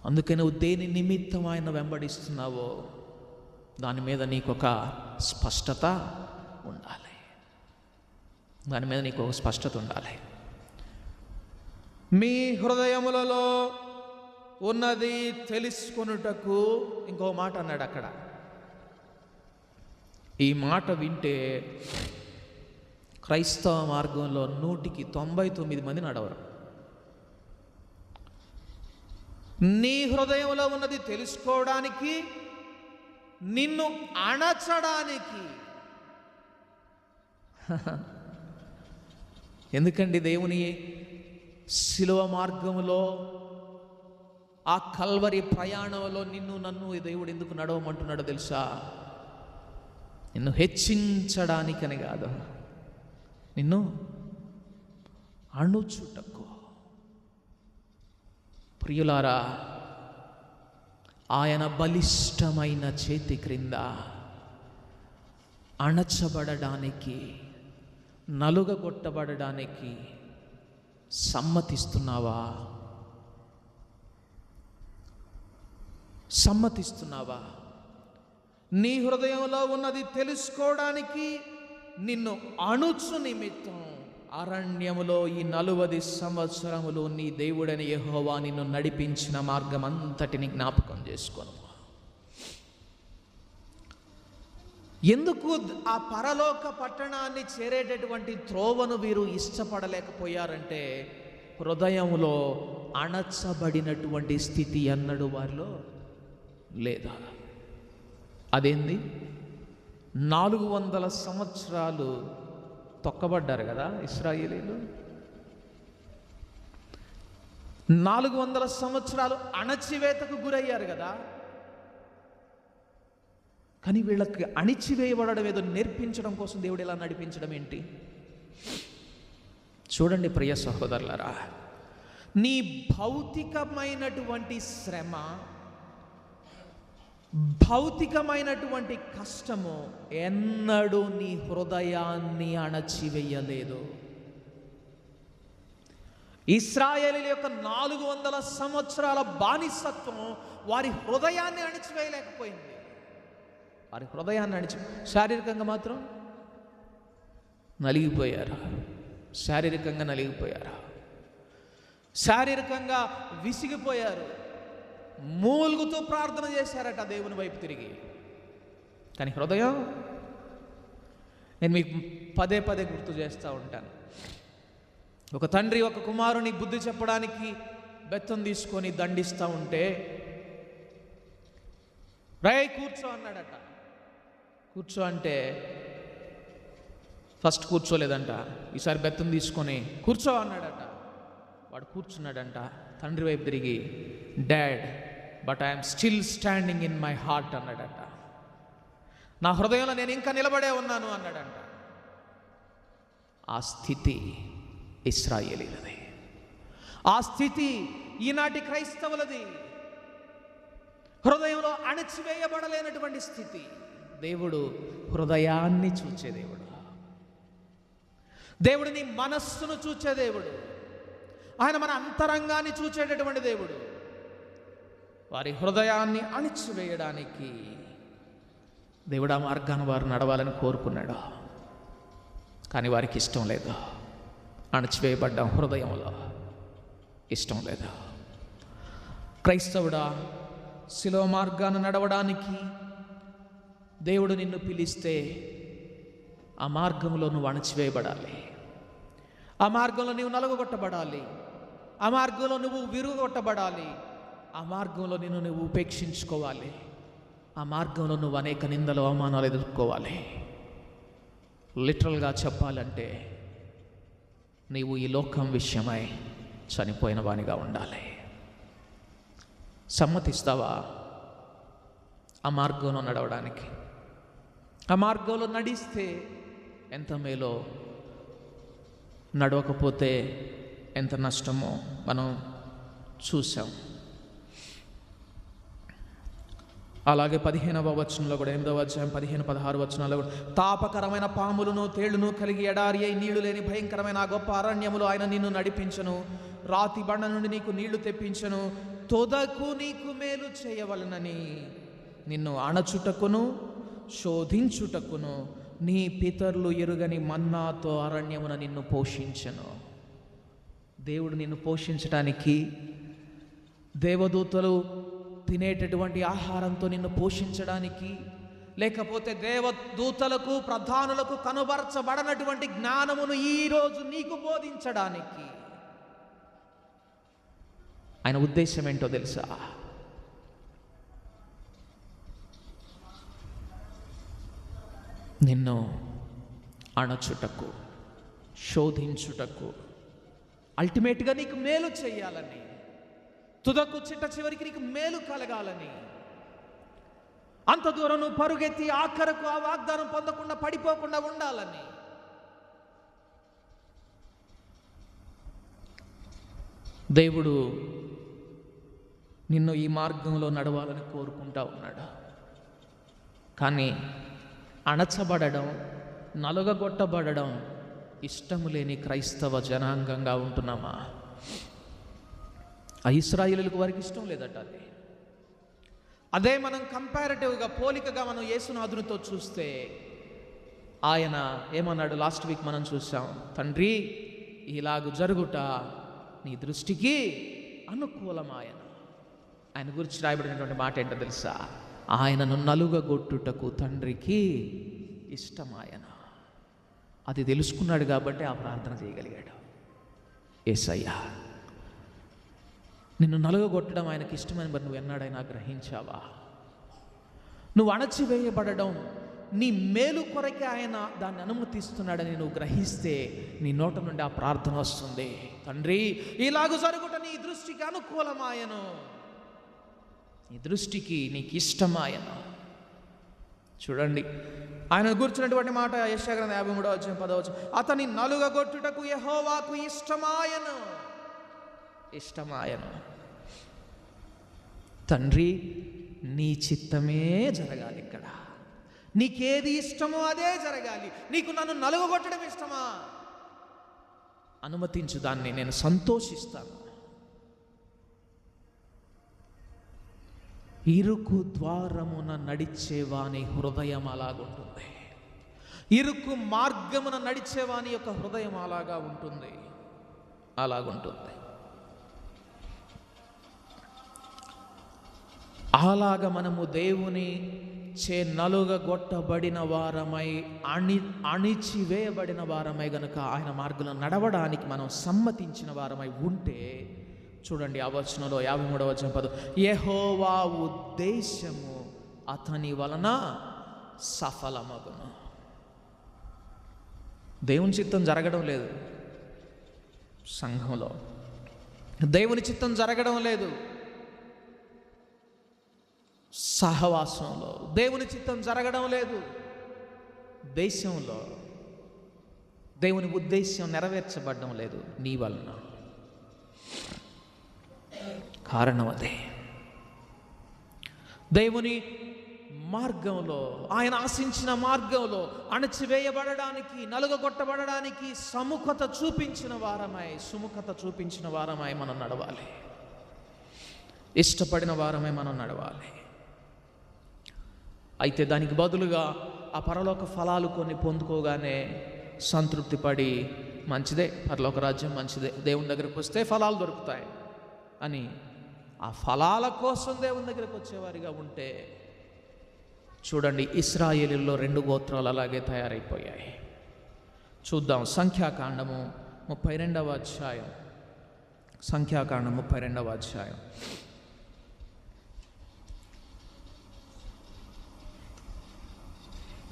అందుకే నువ్వు దేని నిమిత్తం ఆయన వెంబడిస్తున్నావో దాని మీద నీకు ఒక స్పష్టత ఉండాలి. దాని మీద నీకు ఒక స్పష్టత ఉండాలి. మీ హృదయములలో ఉన్నది తెలుసుకొనుటకు, ఇంకో మాట అన్నాడు అక్కడ. ఈ మాట వింటే క్రైస్తవ మార్గంలో 99 మంది నడవరు. నీ హృదయంలో ఉన్నది తెలుసుకోవడానికి, నిన్ను అణచడానికి. ఎందుకండి దేవుని శిలువ మార్గంలో, ఆ కల్వరి ప్రయాణంలో నన్ను దేవుడు ఎందుకు నడవమంటున్నాడో తెలుసా? నిన్ను హెచ్చించడానికని కాదు, నిన్ను అణుచుటకు. ప్రియులారా, ఆయన బలిష్టమైన చేతి క్రింద అణచబడడానికి, నలుగగొట్టబడడానికి సమ్మతిస్తున్నావా? సమ్మతిస్తున్నావా? నీ హృదయంలో ఉన్నది తెలుసుకోవడానికి నిన్ను అణుచు నిమిత్తం అరణ్యములో ఈ 40 సంవత్సరములు నీ దేవుడైన యెహోవా నిన్ను నడిపించిన మార్గం అంతటిని జ్ఞాపకం చేసుకోను. ఎందుకు ఆ పరలోక పట్టణాన్ని చేరేటటువంటి త్రోవను వీరు ఇష్టపడలేకపోయారంటే, హృదయంలో అణచబడినటువంటి స్థితి అన్నడు వారిలో లేదా? అదేంది? 400 సంవత్సరాలు తొక్కబడ్డారు కదా ఇశ్రాయేలీలు. 400 సంవత్సరాలు అణచివేతకు గురయ్యారు కదా. కానీ వీళ్ళకి అణిచివేయబడడం ఏదో నేర్పించడం కోసం దేవుడు ఎలా నడిపించడం ఏంటి? చూడండి ప్రియ సహోదరులారా, నీ భౌతికమైనటువంటి శ్రమ, భౌతికమైనటువంటి కష్టము ఎన్నడూ నీ హృదయాన్ని అణచివేయలేదు. ఇశ్రాయేలీయుల యొక్క 400 సంవత్సరాల బానిసత్వం వారి హృదయాన్ని అణిచివేయలేకపోయింది. వారి హృదయాన్ని శారీరకంగా మాత్రం నలిగిపోయారు. శారీరకంగా నలిగిపోయారు. శారీరకంగా విసిగిపోయారు. మూలుగుతూ ప్రార్థన చేశారట దేవుని వైపు తిరిగి. కానీ హృదయం, నేను మీకు పదే గుర్తు చేస్తూ ఉంటాను. ఒక తండ్రి ఒక కుమారుని బుద్ధి చెప్పడానికి బెత్తం తీసుకొని దండిస్తూ ఉంటే, రేయ్ కూర్చో అన్నాడట. కూర్చో అంటే ఫస్ట్ కూర్చోలేదంట. ఈసారి బెత్తం తీసుకొని కూర్చో అన్నాడట. వాడు కూర్చున్నాడంట. తండ్రి వైపు తిరిగి, dad but I'm still standing in my heart అన్నాడట. నా హృదయంలో నేను ఇంకా నిలబడే ఉన్నాను అన్నాడంట. ఆ స్థితి ఇశ్రాయేలీలది. ఆ స్థితి ఈనాటి క్రైస్తవులది. హృదయంలో అణచివేయబడలేనటువంటి స్థితి. దేవుడు హృదయాన్ని చూచే దేవుడు. దేవుడు నీ మనస్సును చూచే దేవుడు. ఆయన మన అంతరంగాన్ని చూచేటటువంటి దేవుడు. వారి హృదయాన్ని అణిచివేయడానికి దేవుడు ఆ మార్గాన్ని వారు నడవాలని కోరుకున్నాడు. కానీ వారికి ఇష్టం లేదు. అణచివేయబడ్డ హృదయంలో ఇష్టం లేదు. క్రైస్తవుడా, శిలువ మార్గాన్ని నడవడానికి దేవుడు నిన్ను పిలిస్తే ఆ మార్గంలో నువ్వు అణచివేయబడాలి. ఆ మార్గంలో నువ్వు నలుగొట్టబడాలి. ఆ మార్గంలో నువ్వు విరుగొట్టబడాలి. ఆ మార్గంలో నిన్ను నువ్వు ఉపేక్షించుకోవాలి. ఆ మార్గంలో నువ్వు అనేక నిందలు, అవమానాలు ఎదుర్కోవాలి. లిటరల్గా చెప్పాలంటే నీవు ఈ లోకం విషయమై చనిపోయిన వానిగా ఉండాలి. సమ్మతిస్తావా ఆ మార్గంలో నడవడానికి? ఆ మార్గంలో నడిస్తే ఎంత మేలో, నడవకపోతే ఎంత నష్టమో మనం చూసాం. అలాగే 15వ వచనంలో కూడా, 8వ అధ్యాయం 15-16 వచనాల్లో కూడా, తాపకరమైన పాములను తేళ్లను కలిగి ఎడారి అయి నీళ్లు లేని భయంకరమైన ఆ గొప్ప అరణ్యములో ఆయన నిన్ను నడిపించను. రాతి బండ నుండి నీకు నీళ్లు తెప్పించను. తొదకు నీకు మేలు చేయవలనని నిన్ను అణచుటకును శోధించుటకును నీ పితరులు ఎరుగని మన్నాతో అరణ్యమున నిన్ను పోషించను. దేవుడు నిన్ను పోషించడానికి, దేవదూతలు తినేటటువంటి ఆహారంతో నిన్ను పోషించడానికి, లేకపోతే దేవదూతలకు ప్రధానులకు కనుబరచబడనటువంటి జ్ఞానమును ఈరోజు నీకు బోధించడానికి ఆయన ఉద్దేశం ఏంటో తెలుసా? నిన్ను అణచుటకు, శోధించుటకు, అల్టిమేట్గా నీకు మేలు చేయాలని, తుదకు చిట్ట చివరికి నీకు మేలు కలగాలని. అంత దూరం నువ్వు పరుగెత్తి ఆఖరకు ఆ వాగ్దానం పొందకుండా పడిపోకుండా ఉండాలని. దేవుడు నిన్ను ఈ మార్గంలో నడవాలని కోరుకుంటా ఉన్నాడు. కానీ అణచబడడం, నలుగగొట్టబడడం ఇష్టము లేని క్రైస్తవ జనాంగంగా ఉంటున్నామా? ఆ ఇశ్రాయేలులకు వారికి ఇష్టం లేదట. అదే మనం కంపారిటివ్గా, పోలికగా మనం యేసునాథునితో చూస్తే ఆయన ఏమన్నాడు? లాస్ట్ వీక్ మనం చూసాం, తండ్రి ఇలాగ జరుగుట నీ దృష్టికి అనుకూలమాయన. ఆయన గురించి రాయబడినటువంటి మాట ఏంటో తెలుసా? ఆయనను నలుగగొట్టుటకు తండ్రికి ఇష్టమాయన. అది తెలుసుకున్నాడు కాబట్టి ఆ ప్రార్థన చేయగలిగాడు. యేసయ్యా, నిన్ను నలుగగొట్టడం ఆయనకి ఇష్టమని మరి నువ్వు ఎన్నాడైనా గ్రహించావా? నువ్వు అణచివేయబడడం నీ మేలు కొరకే ఆయన దాన్ని అనుమతిస్తున్నాడని నువ్వు గ్రహిస్తే నీ నోట నుండి ఆ ప్రార్థన వస్తుంది, తండ్రి ఇలాగ జరుగుట నీ దృష్టికి అనుకూలమాయను, నీ దృష్టికి నీకు ఇష్టమాయను. చూడండి, ఆయన గుర్చినటువంటి మాట యెషయా గ్రంథం 53వ అధ్యాయం 10వ వచనం, అతని నలుగగొట్టుటకు యెహోవాకు ఇష్టమాయను. ఇష్టమాయను. తండ్రి నీ చిత్తమే జరగాలి. ఇక్కడ నీకేది ఇష్టమో అదే జరగాలి. నీకు నన్ను నలుగగొట్టడం ఇష్టమా? అనుమతించు, దాన్ని నేను సంతోషిస్తాను. ఇరుకు ద్వారమున నడిచేవాని హృదయం అలాగుంటుంది. ఇరుకు మార్గమున నడిచేవాని యొక్క హృదయం అలాగా ఉంటుంది, అలాగుంటుంది. అలాగా మనము దేవుని చే నలుగగొట్టబడిన వారమై, అణిచివేయబడిన వారమై గనుక ఆయన మార్గంలో నడవడానికి మనం సమ్మతించిన వారమై ఉంటే, చూడండి ఆ వచనంలో 53వ వచనం 10, యెహోవా ఉద్దేశము అతని వలన సఫలమగును. దేవుని చిత్తం జరగడం లేదు సంఘంలో, దేవుని చిత్తం జరగడం లేదు సహవాసంలో, దేవుని చిత్తం జరగడం లేదు దేశంలో, దేవుని ఉద్దేశం నెరవేర్చబడడం లేదు నీ వలన. కారణం అదే. దేవుని మార్గంలో, ఆయన ఆశించిన మార్గంలో అణచివేయబడడానికి, నలుగగొట్టబడడానికి సుముఖత చూపించిన వారమై మనం నడవాలి. ఇష్టపడిన వారమై మనం నడవాలి. అయితే దానికి బదులుగా ఆ పరలోక ఫలాలు కొన్ని పొందుకోగానే సంతృప్తి పడి, మంచిదే పరలోక రాజ్యం మంచిదే, దేవుని దగ్గరకు వస్తే ఫలాలు దొరుకుతాయి అని ఆ ఫలాల కోసం దేవుని దగ్గరకు వచ్చేవారిగా ఉంటే, చూడండి ఇశ్రాయేలులో 2 గోత్రాలు అలాగే తయారైపోయాయి. చూద్దాం సంఖ్యాకాండము 32వ అధ్యాయం. సంఖ్యాకాండం 32వ అధ్యాయం.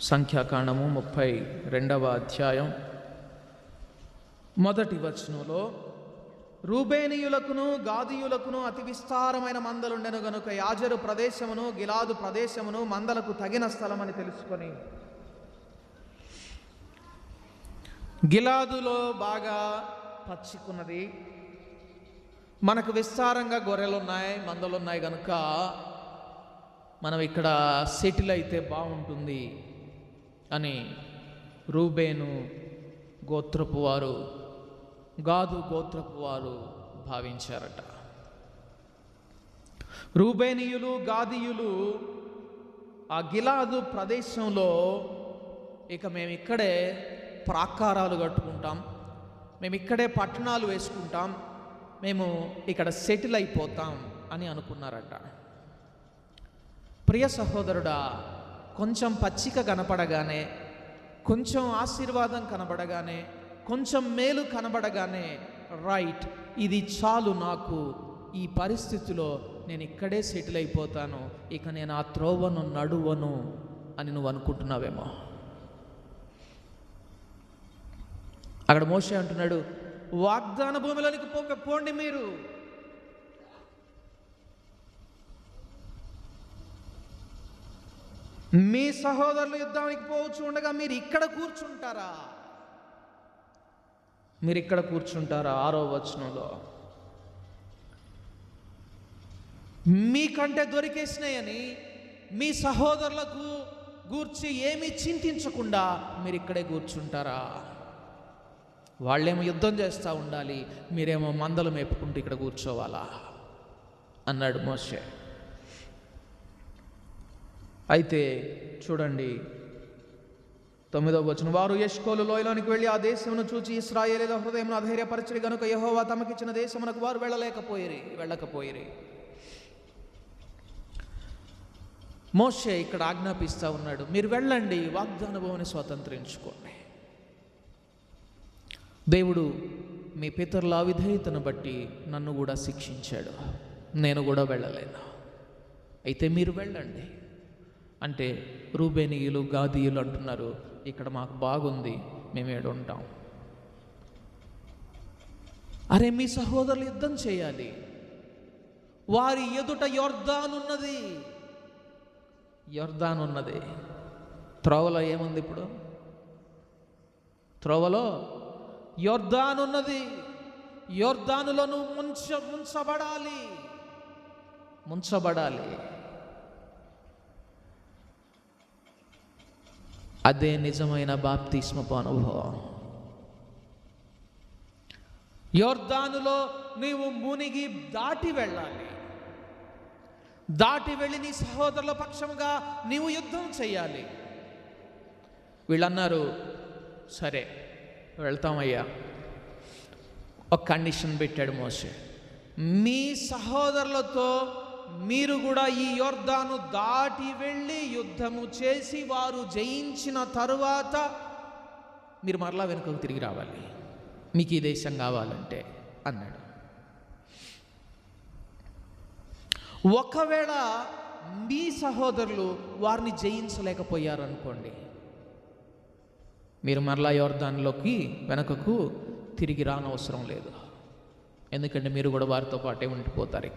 సంఖ్యాకాండము 32వ అధ్యాయం మొదటి వచనంలో, రూబేనీయులకును గాదీయులకును అతి విస్తారమైన మందలుండెను గనుక యాజరు ప్రదేశమును గిలాదు ప్రదేశమును మందలకు తగిన స్థలమని తెలుసుకొని గిలాదులో బాగా పచ్చికున్నది, మనకు విస్తారంగా గొర్రెలు ఉన్నాయి, మందలు ఉన్నాయి కనుక మనం ఇక్కడ సెటిల్ అయితే బాగుంటుంది అని రూబేను గోత్రపు వారు, గాదు గోత్రపు వారు భావించారట. రూబేనీయులు, గాదీయులు ఆ గిలాదు ప్రదేశంలో ఇక మేము ఇక్కడే ప్రాకారాలు కట్టుకుంటాం, మేము ఇక్కడే పట్టణాలు వేసుకుంటాం, మేము ఇక్కడ సెటిల్ అయిపోతాం అని అనుకున్నారట. ప్రియ సహోదరుడా, కొంచెం పచ్చిక కనపడగానే, కొంచెం ఆశీర్వాదం కనబడగానే, కొంచెం మేలు కనబడగానే, రైట్, ఇది చాలు, నాకు ఈ పరిస్థితిలో నేను ఇక్కడే సెటిల్ అయిపోతాను, ఇక నేను ఆ త్రోవను నడువను అని నువ్వు అనుకుంటున్నావేమో. అక్కడ మోషే అంటున్నాడు, వాగ్దాన భూమిలోనికి పోండి, మీరు మీ సహోదరులు యుద్ధానికి పోవచ్చు ఉండగా మీరు ఇక్కడ కూర్చుంటారా? మీరు ఇక్కడ కూర్చుంటారా? 6వ వచనంలో మీకంటే దొరికేసినాయని మీ సహోదరులకు గూర్చి ఏమీ చింతించకుండా మీరు ఇక్కడే కూర్చుంటారా? వాళ్ళేమో యుద్ధం చేస్తూ ఉండాలి, మీరేమో మందలు మేపుకుంటూ ఇక్కడ కూర్చోవాలా అన్నాడు మోషే. అయితే చూడండి 9వ వచనం, వారు ఎష్కోలు లోయలోనికి వెళ్ళి ఆ దేశమును చూచి ఇశ్రాయేలీయుల హృదయమును అధైర్యపరచిరి గనుక యెహోవా తమకిచ్చిన దేశమునకు వారు వెళ్ళకపోయిరి. మోషే ఇక్కడ ఆజ్ఞాపిస్తూ ఉన్నాడు, మీరు వెళ్ళండి, వాగ్దాన భూమిని స్వతంత్రించుకోండి. దేవుడు మీ పితరుల అవిధేయతను బట్టి నన్ను కూడా శిక్షించాడు, నేను కూడా వెళ్ళలేను, అయితే మీరు వెళ్ళండి అంటే రూబేనీయులు, గాదీయులు అంటున్నారు, ఇక్కడ మాకు బాగుంది, మేము ఏడు ఉంటాం. అరే, మీ సహోదరులు యుద్ధం చేయాలి, వారి ఎదుట యొర్దాన్ ఉన్నది. త్రోవలో ఏముంది? ఇప్పుడు త్రోవలో యొర్దాన్ ఉన్నది. యొర్దానులో నువ్వు ముంచబడాలి. అదే నిజమైన బాప్తిస్మపు అనుభవం. యొర్దానులో నీవు మునిగి దాటి వెళ్ళాలి. దాటి వెళ్ళి నీ సహోదరుల పక్షంగా నీవు యుద్ధం చేయాలి. వీళ్ళన్నారు, సరే వెళ్తామయ్యా. ఒక కండిషన్ పెట్టాడు మోషే, మీ సహోదరులతో మీరు కూడా ఈ యొర్దాను దాటి వెళ్ళి యుద్ధము చేసి వారు జయించిన తరువాత మీరు మరలా వెనుకకు తిరిగి రావాలి, మీకు ఈ దేశం కావాలంటే అన్నాడు. ఒకవేళ మీ సహోదరులు వారిని జయించలేకపోయారనుకోండి, మీరు మరలా యొర్దానులోకి వెనకకు తిరిగి రానవసరం లేదు, ఎందుకంటే మీరు కూడా వారితో పాటే ఉండిపోతారు.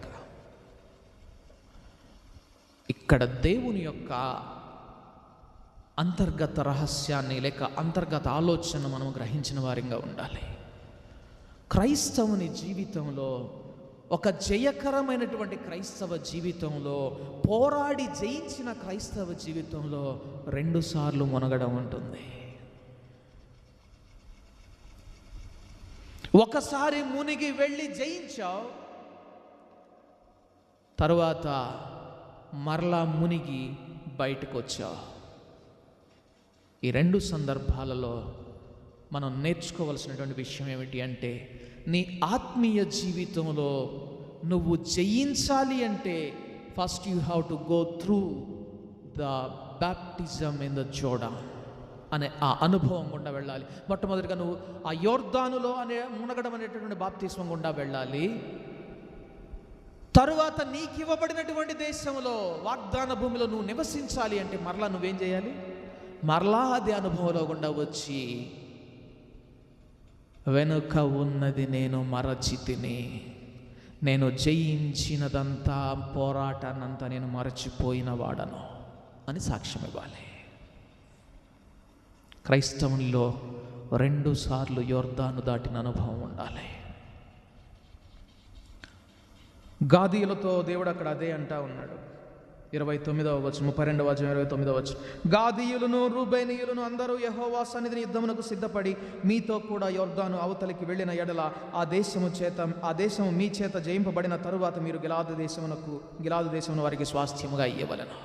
ఇక్కడ దేవుని యొక్క అంతర్గత రహస్యాన్ని లేక అంతర్గత ఆలోచన మనం గ్రహించిన వారిగా ఉండాలి. క్రైస్తవుని జీవితంలో, ఒక జయకరమైనటువంటి క్రైస్తవ జీవితంలో, పోరాడి జయించిన క్రైస్తవ జీవితంలో 2 సార్లు మునగడం ఉంటుంది. ఒకసారి మునిగి వెళ్ళి జయించావు, తరువాత మరలా మునిగి బయటకు వచ్చావు. ఈ 2 సందర్భాలలో మనం నేర్చుకోవలసినటువంటి విషయం ఏమిటి అంటే, నీ ఆత్మీయ జీవితంలో నువ్వు జయించాలి అంటే first you have to go through the baptism in the Jordan అనే ఆ అనుభవం గుండా వెళ్ళాలి. మొట్టమొదటిగా నువ్వు ఆ యొర్దానులో మునగడం అనేటటువంటి బాప్తిస్మం గుండా వెళ్ళాలి. తరువాత నీకు ఇవ్వబడినటువంటి దేశంలో, వాగ్దాన భూమిలో నువ్వు నివసించాలి అంటే మరలా నువ్వేం చేయాలి? మరలా అదే అనుభవంలో గుండా వచ్చి, వెనుక ఉన్నది నేను మరచితిని, నేను జయించినదంతా, పోరాటాన్నంతా నేను మరచిపోయిన వాడను అని సాక్ష్యం ఇవ్వాలి. క్రైస్తవుల్లో 2 సార్లు యోర్దాను దాటిన అనుభవం ఉండాలి. గాదీయులతో దేవుడు అక్కడ అదే అంటా ఉన్నాడు. 29వ వచనం, 32వ అధ్యాయం 29వ వచనం. గాదీయులను రూబేనీయులను అందరూ యెహోవా సన్నిధిని యుద్ధమునకు సిద్ధపడి మీతో కూడా యోర్దాను అవతలికి వెళ్ళిన ఎడల ఆ దేశము మీ చేత జయింపబడిన తరువాత మీరు గిలాదు దేశమును వారికి స్వాస్థ్యముగా ఇయ్యవలెను.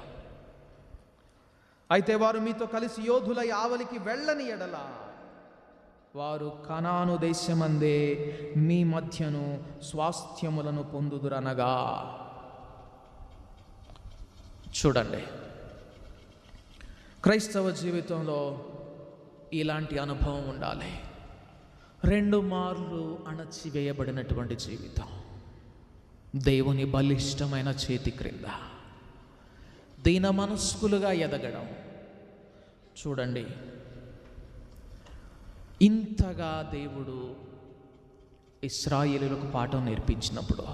అయితే వారు మీతో కలిసి యోధులై ఆవలికి వెళ్ళని ఎడల వారు కనాను దేశమందే మీ మధ్యను స్వాస్థ్యములను పొందుదురనగా. చూడండి, క్రైస్తవ జీవితంలో ఇలాంటి అనుభవం ఉండాలి. 2 మార్లు అణచివేయబడినటువంటి జీవితం, దేవుని బలిష్టమైన చేతి క్రింద దీన మనస్కులుగా ఎదగడం. చూడండి, ఇంతగా దేవుడు ఇశ్రాయేలులకు పాఠం నేర్పించినప్పుడు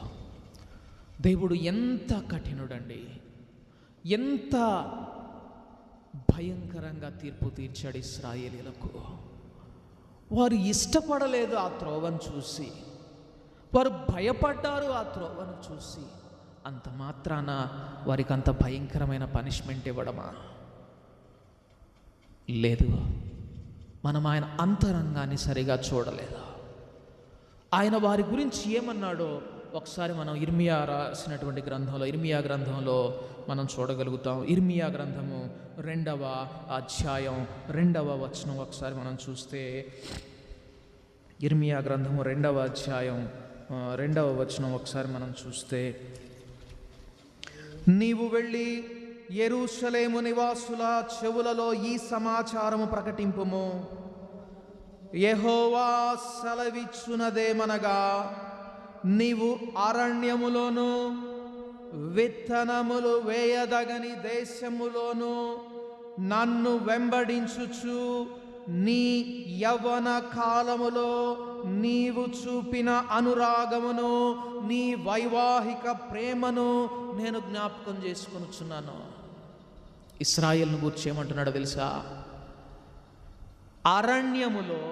దేవుడు ఎంత కఠినుడండి, ఎంత భయంకరంగా తీర్పు తీర్చాడు ఇశ్రాయేలీయులకు. వారు ఇష్టపడలేదు ఆ త్రోవను చూసి, వారు భయపడ్డారు ఆ త్రోవను చూసి. అంత మాత్రాన వారికి అంత భయంకరమైన పనిష్మెంట్ ఇవ్వడమా? లేదు. మనం ఆయన అంతరంగాన్ని సరిగా చూడలేదు. ఆయన వారి గురించి ఏమన్నాడో ఒకసారి మనం ఇర్మియా రాసినటువంటి గ్రంథంలో, ఇర్మియా గ్రంథంలో మనం చూడగలుగుతాం. ఇర్మియా గ్రంథము 2వ అధ్యాయం 2వ వచనం ఒకసారి మనం చూస్తే, ఇర్మియా గ్రంథము 2వ అధ్యాయం 2వ వచనం ఒకసారి మనం చూస్తే, నీవు వెళ్ళి యెరూషలేము నివాసుల చెవులలో ఈ సమాచారము ప్రకటింపుము. యెహోవా సెలవిచ్చునదేమనగా, నీవు అరణ్యములోను విత్తనములు వేయదగని దేశములోను నన్ను వెంబడించుచు నీ యవ్వన కాలములో నీవు చూపిన అనురాగమును, నీ వైవాహిక ప్రేమను నేను జ్ఞాపకం చేసుకొనుచున్నాను. ఇశ్రాయేలును గురించి ఏమంటున్నాడో తెలుసా? అరణ్యములో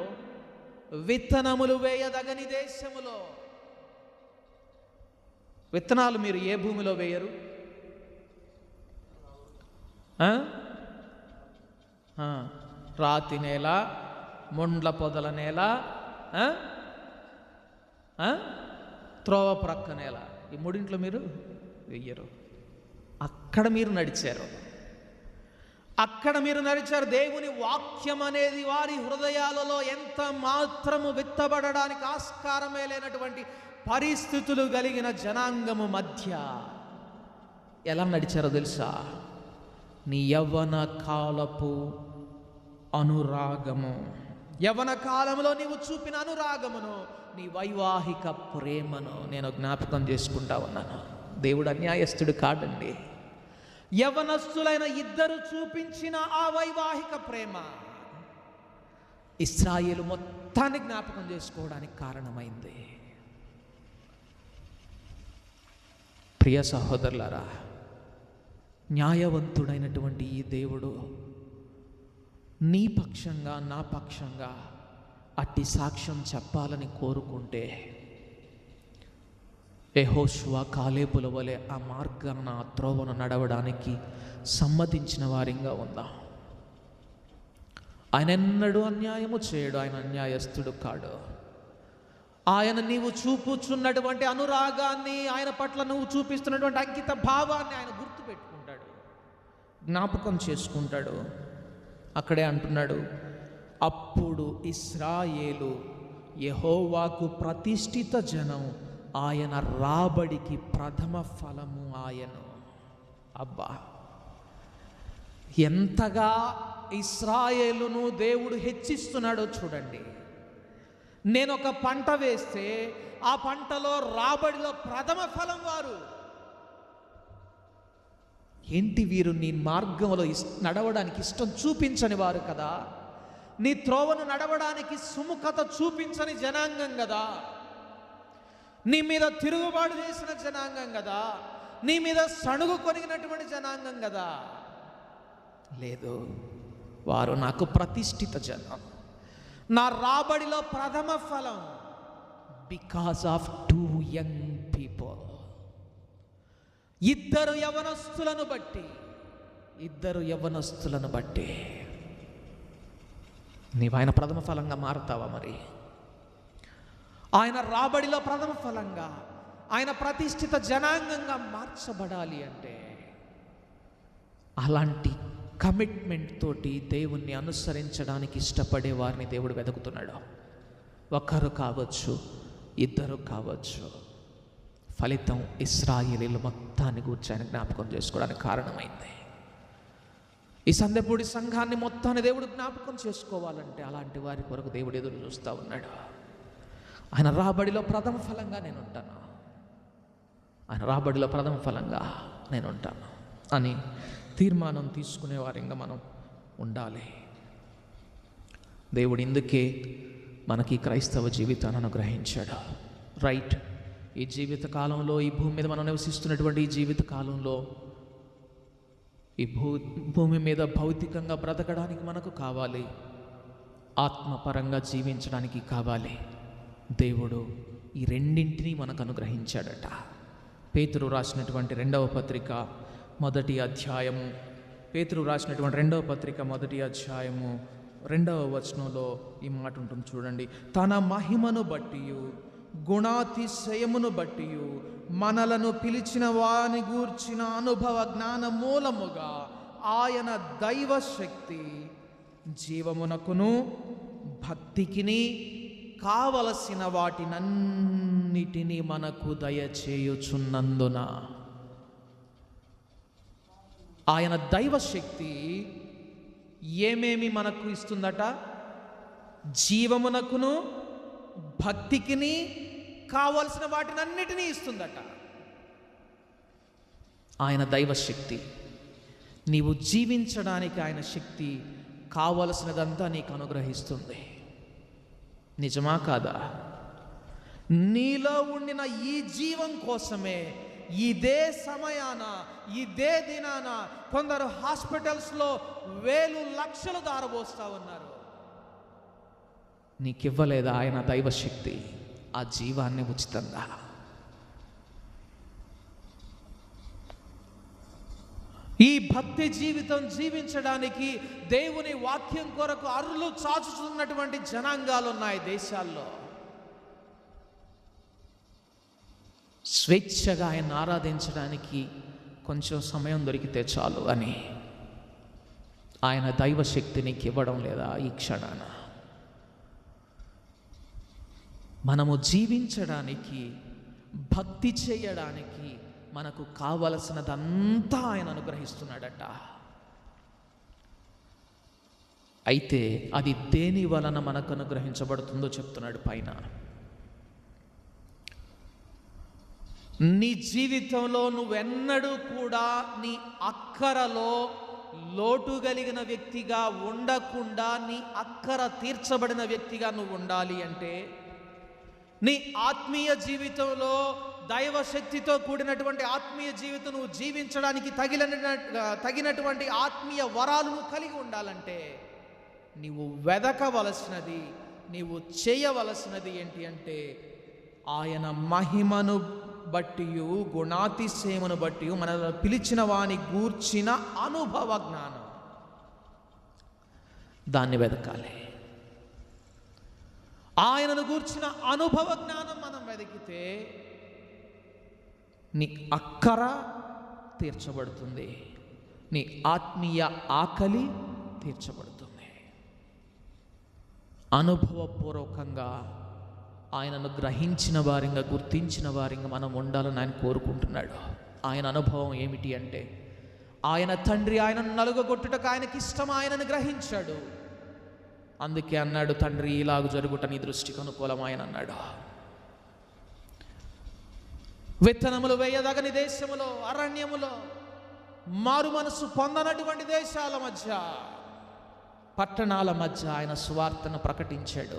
విత్తనములు వేయదగని దేశములో. విత్తనాలు మీరు ఏ భూమిలో వేయరు? రాతి నేల, మొండ్ల పొదల నేల, త్రోవ ప్రక్క నేల, ఈ 3 మీరు వెయ్యరు. అక్కడ మీరు నడిచారు. దేవుని వాక్యం అనేది వారి హృదయాలలో ఎంత మాత్రము విత్తబడడానికి ఆస్కారమే లేనటువంటి పరిస్థితులు కలిగిన జనాంగము మధ్య ఎలా నడిచారో తెలుసా? నీ యవ్వన కాలపు అనురాగము, యవ్వన కాలంలో నీవు చూపిన అనురాగమును, నీ వైవాహిక ప్రేమను నేను జ్ఞాపకం చేసుకుంటా ఉన్నాను. దేవుడు అన్యాయస్తుడు కాదండి. యవ్వనస్తులైన ఇద్దరు చూపించిన ఆ వైవాహిక ప్రేమ ఇశ్రాయేలు మొత్తాన్ని జ్ఞాపకం చేసుకోవడానికి కారణమైంది. ప్రియ సహోదరులారా, న్యాయవంతుడైనటువంటి ఈ దేవుడు నీ పక్షంగా, నా పక్షంగా అట్టి సాక్ష్యం చెప్పాలని కోరుకుంటే యెహోషువ, కాలేబుల వలె ఆ మార్గాన, ఆ త్రోవను నడవడానికి సమ్మతించిన వారిగా ఉందాం. ఆయన ఎన్నడూ అన్యాయము చేయడు. ఆయన అన్యాయస్తుడు కాడు. ఆయన నీవు చూపుచున్నటువంటి అనురాగాన్ని, ఆయన పట్ల నువ్వు చూపిస్తున్నటువంటి అంకిత భావాన్ని ఆయన గుర్తుపెట్టుకుంటాడు, జ్ఞాపకం చేసుకుంటాడు. అక్కడే అంటున్నాడు, అప్పుడు ఇశ్రాయేలు యెహోవాకు ప్రతిష్ఠిత జనం, ఆయన రాబడికి ప్రథమ ఫలము ఆయను. అబ్బా, ఎంతగా ఇశ్రాయేలును దేవుడు హెచ్చిస్తున్నాడో చూడండి. నేను ఒక పంట వేస్తే ఆ పంటలో రాబడిలో ప్రథమ ఫలం వారు. ఏంటి వీరు నీ మార్గంలో నడవడానికి ఇష్టం చూపించని వారు కదా, నీ త్రోవను నడవడానికి సుముఖత చూపించని జనాంగం కదా, నీ మీద తిరుగుబాటు చేసిన జనాంగం కదా, నీ మీద సణుగు కొనిగినటువంటి జనాంగం కదా. లేదు, వారు నాకు ప్రతిష్ఠిత జనం, నా రాబడిలో ప్రథమ ఫలం బికాస్ ఆఫ్ 2 యంగ్ పీపుల్. ఇద్దరు యవనస్తులను బట్టి నీవు ఆయన ప్రథమ ఫలంగా మారుతావా? మరి ఆయన రాబడిలో ప్రథమ ఫలంగా, ఆయన ప్రతిష్ఠిత జనాంగంగా మార్చబడాలి అంటే అలాంటి కమిట్మెంట్ తోటి దేవుణ్ణి అనుసరించడానికి ఇష్టపడే వారిని దేవుడు వెతుకుతున్నాడు. ఒకరు కావచ్చు, ఇద్దరు కావచ్చు. ఫలితం ఇశ్రాయేలీయుల మొత్తాన్ని గూర్చి ఆయన జ్ఞాపకం చేసుకోవడానికి కారణమైంది. ఈ సందెపూడి సంఘాన్ని మొత్తాన్ని దేవుడు జ్ఞాపకం చేసుకోవాలంటే అలాంటి వారి కొరకు దేవుడు ఎదురు చూస్తూ ఉన్నాడు. ఆయన రాబడిలో ప్రథమ ఫలంగా నేనుంటాను, ఆయన రాబడిలో ప్రథమ ఫలంగా నేనుంటాను అని తీర్మానం తీసుకునే వారిగా మనం ఉండాలి. దేవుడు ఇందుకే మనకి క్రైస్తవ జీవితాన్ని అనుగ్రహించాడు. రైట్, ఈ జీవిత కాలంలో, ఈ భూమి మీద మనం నివసిస్తున్నటువంటి ఈ జీవిత కాలంలో, ఈ భూమి మీద భౌతికంగా బ్రతకడానికి మనకు కావాలి, ఆత్మపరంగా జీవించడానికి కావాలి. దేవుడు ఈ రెండింటినీ మనకు అనుగ్రహించాడట. పేతురు రాసినటువంటి 2వ పత్రిక 1వ అధ్యాయము, పేతురు రాసినటువంటి 2వ పత్రిక 1వ అధ్యాయము 2వ వచనంలో ఈ మాట ఉంటుంది చూడండి. తన మహిమను బట్టి, గుణాతిశయమును బట్టి మనలను పిలిచిన వాని గూర్చిన అనుభవ జ్ఞాన మూలముగా ఆయన దైవశక్తి జీవమునకును భక్తికిని కావలసిన వాటినన్నిటినీ మనకు దయచేయుచున్నందున, ఆయన దైవశక్తి ఏమేమి మనకు ఇస్తుందట? జీవమునకును భక్తికిని కావలసిన వాటినన్నిటినీ ఇస్తుందట. ఆయన దైవశక్తి, నీవు జీవించడానికి ఆయన శక్తి కావలసినదంతా నీకు అనుగ్రహిస్తుంది. నిజమా కాదా? నీలో ఉండిన ఈ జీవం కోసమే ఇదే సమయాన, ఇదే దినాన కొందరు హాస్పిటల్స్లో వేలు లక్షలు దారబోస్తూ ఉన్నారు. నీకివ్వలేదా ఆయన దైవశక్తి ఆ జీవాన్ని ఉచితంగా? ఈ భక్తి జీవితం జీవించడానికి దేవుని వాక్యం కొరకు అరులు చాచుతున్నటువంటి జనాంగాలు ఉన్నాయి దేశాల్లో. స్వేచ్ఛగా ఆయన ఆరాధించడానికి కొంచెం సమయం దొరికితే చాలు అని ఆయన దైవశక్తి నీకు ఇవ్వడం లేదా? ఈ క్షణాన మనము జీవించడానికి, భక్తి చేయడానికి మనకు కావలసినదంతా ఆయన అనుగ్రహిస్తున్నాడట. అయితే అది దేని వలన మనకు అనుగ్రహించబడుతుందో చెప్తున్నాడు పైన. నీ జీవితంలో నువ్వెన్నడూ కూడా నీ అక్కరలో లోటు కలిగిన వ్యక్తిగా ఉండకుండా, నీ అక్కర తీర్చబడిన వ్యక్తిగా నువ్వు ఉండాలి అంటే, నీ ఆత్మీయ జీవితంలో దైవశక్తితో కూడినటువంటి ఆత్మీయ జీవితం నువ్వు జీవించడానికి తగినటువంటి ఆత్మీయ వరాలు నువ్వు కలిగి ఉండాలంటే, నీవు వెదకవలసినది, నీవు చేయవలసినది ఏంటి అంటే, ఆయన మహిమను బట్టి, గుణాతిశయమును బట్టి మనల్ని పిలిచిన వాని గూర్చిన అనుభవ జ్ఞానం, దాన్ని వెదకాలి. ఆయనను గూర్చిన అనుభవ జ్ఞానం మనం వెతికితే నీ అక్కర తీర్చబడుతుంది, నీ ఆత్మీయ ఆకలి తీర్చబడుతుంది. అనుభవపూర్వకంగా ఆయనను గ్రహించిన వారిగా, గుర్తించిన వారిగా మనం ఉండాలని ఆయన కోరుకుంటున్నాడు. ఆయన అనుభవం ఏమిటి అంటే, ఆయన తండ్రి ఆయనను నలుగగొట్టుటకు ఆయనకి ఇష్టం, ఆయనను గ్రహించాడు. అందుకే అన్నాడు, తండ్రి ఇలాగ జరుగుట నీ దృష్టికి అనుకూలం ఆయన అన్నాడు. విత్తనములు వేయదగని దేశములో, అరణ్యములో, మారు మనసు పొందనటువంటి దేశాల మధ్య, పట్టణాల మధ్య ఆయన సువార్తను ప్రకటించాడు.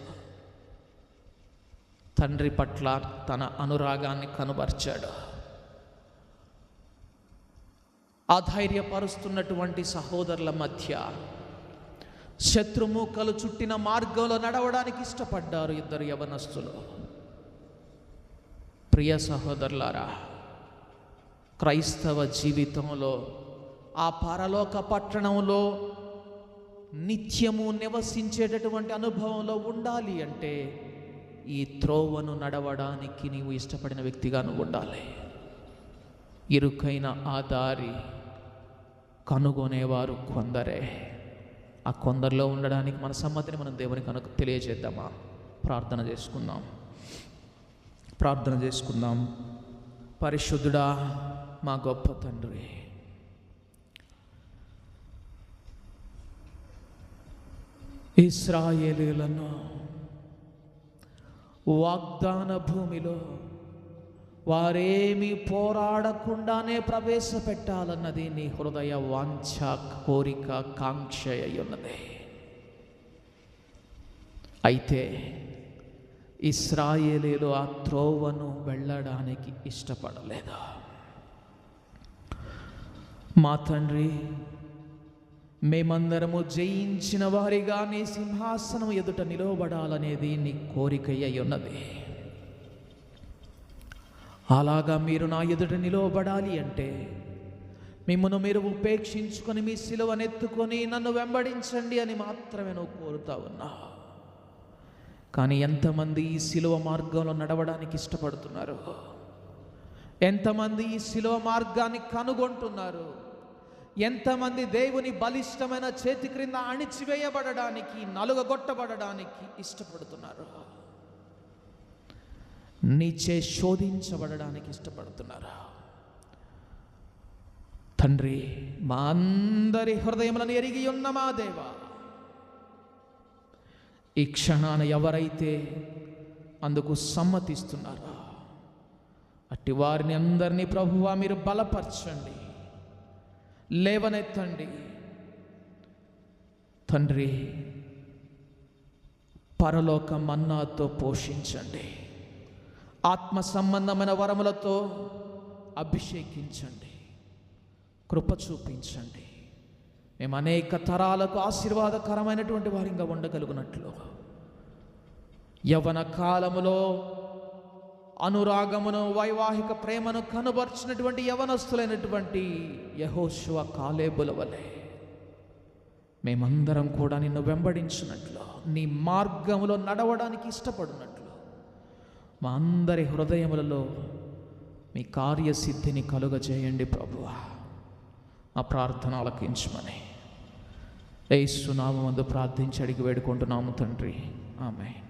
తండ్రి పట్ల తన అనురాగాన్ని కనుబర్చాడు. అధైర్యపరుస్తున్నటువంటి సహోదరుల మధ్య శత్రుమూకలు చుట్టిన మార్గంలో నడవడానికి ఇష్టపడ్డారు ఇద్దరు యవనస్తులు. ప్రియ సహోదరులారా, క్రైస్తవ జీవితంలో ఆ పరలోక పట్టణంలో నిత్యము నివసించేటటువంటి అనుభవంలో ఉండాలి అంటే ఈ త్రోవను నడవడానికి నీవు ఇష్టపడిన వ్యక్తిగా నువ్వు ఉండాలి. ఇరుకైన ఆ దారి కనుగొనేవారు కొందరే. ఆ కొందరిలో ఉండడానికి మన సమ్మతిని మనం దేవునికి తెలియజేద్దామా? ప్రార్థన చేసుకుందాం. పరిశుద్ధుడా, మా గొప్ప తండ్రి, ఇశ్రాయేలీయులను వాగ్దాన భూమిలో వారేమీ పోరాడకుండానే ప్రవేశపెట్టాలన్నది నీ హృదయ వాంఛ, కోరిక, కాంక్ష అయ్యున్నది. అయితే ఇశ్రాయేలీయులు ఆ త్రోవను వెళ్ళడానికి ఇష్టపడలేదు. మా తండ్రి, మేమందరము జయించిన వారిగా నీ సింహాసనం ఎదుట నిలవబడాలనేది నీ కోరిక అయి ఉన్నది. అలాగా మీరు నా ఎదుట నిలవబడాలి అంటే మిమ్మల్ని మీరు ఉపేక్షించుకొని మీ సిలువనెత్తుకొని నన్ను వెంబడించండి అని మాత్రమే నువ్వు కోరుతా ఉన్నావు. కానీ ఎంతమంది ఈ సిలువ మార్గంలో నడవడానికి ఇష్టపడుతున్నారు? ఎంతమంది ఈ సిలువ మార్గాన్ని కనుగొంటున్నారు? ఎంతమంది దేవుని బలిష్టమైన చేతి క్రింద అణిచివేయబడడానికి, నలుగగొట్టబడడానికి ఇష్టపడుతున్నారు? నీచే శోధించబడడానికి ఇష్టపడుతున్నారు? తండ్రి, మా అందరి హృదయములను ఎరిగి ఉన్న మా దేవా, ఈ క్షణాన ఎవరైతే అందుకు సమ్మతిస్తున్నారో అట్టి వారిని అందరినీ ప్రభువా మీరు బలపరచండి, లేవనెత్తండి. తండ్రి, పరలోక మన్నాతో పోషించండి, ఆత్మ సంబంధమైన వరములతో అభిషేకించండి, కృప చూపించండి. మేము అనేక తరాలకు ఆశీర్వాదకరమైనటువంటి వారిగా ఉండగలుగునట్లు యవ్వన కాలములో అనురాగమును, వైవాహిక ప్రేమను కనుబర్చినటువంటి యవనస్తులైనటువంటి యెహోషువ, కాలేబుల వలె మేమందరం కూడా నిన్ను వెంబడించినట్లు, నీ మార్గములో నడవడానికి ఇష్టపడినట్లు మా అందరి హృదయములలో మీ కార్యసిద్ధిని కలుగజేయండి ప్రభువా. ఆ ప్రార్థన ఆలకించమని యేసు నామమున ప్రార్థించి అడిగి వేడుకుంటున్నాము తండ్రి. ఆమేన్.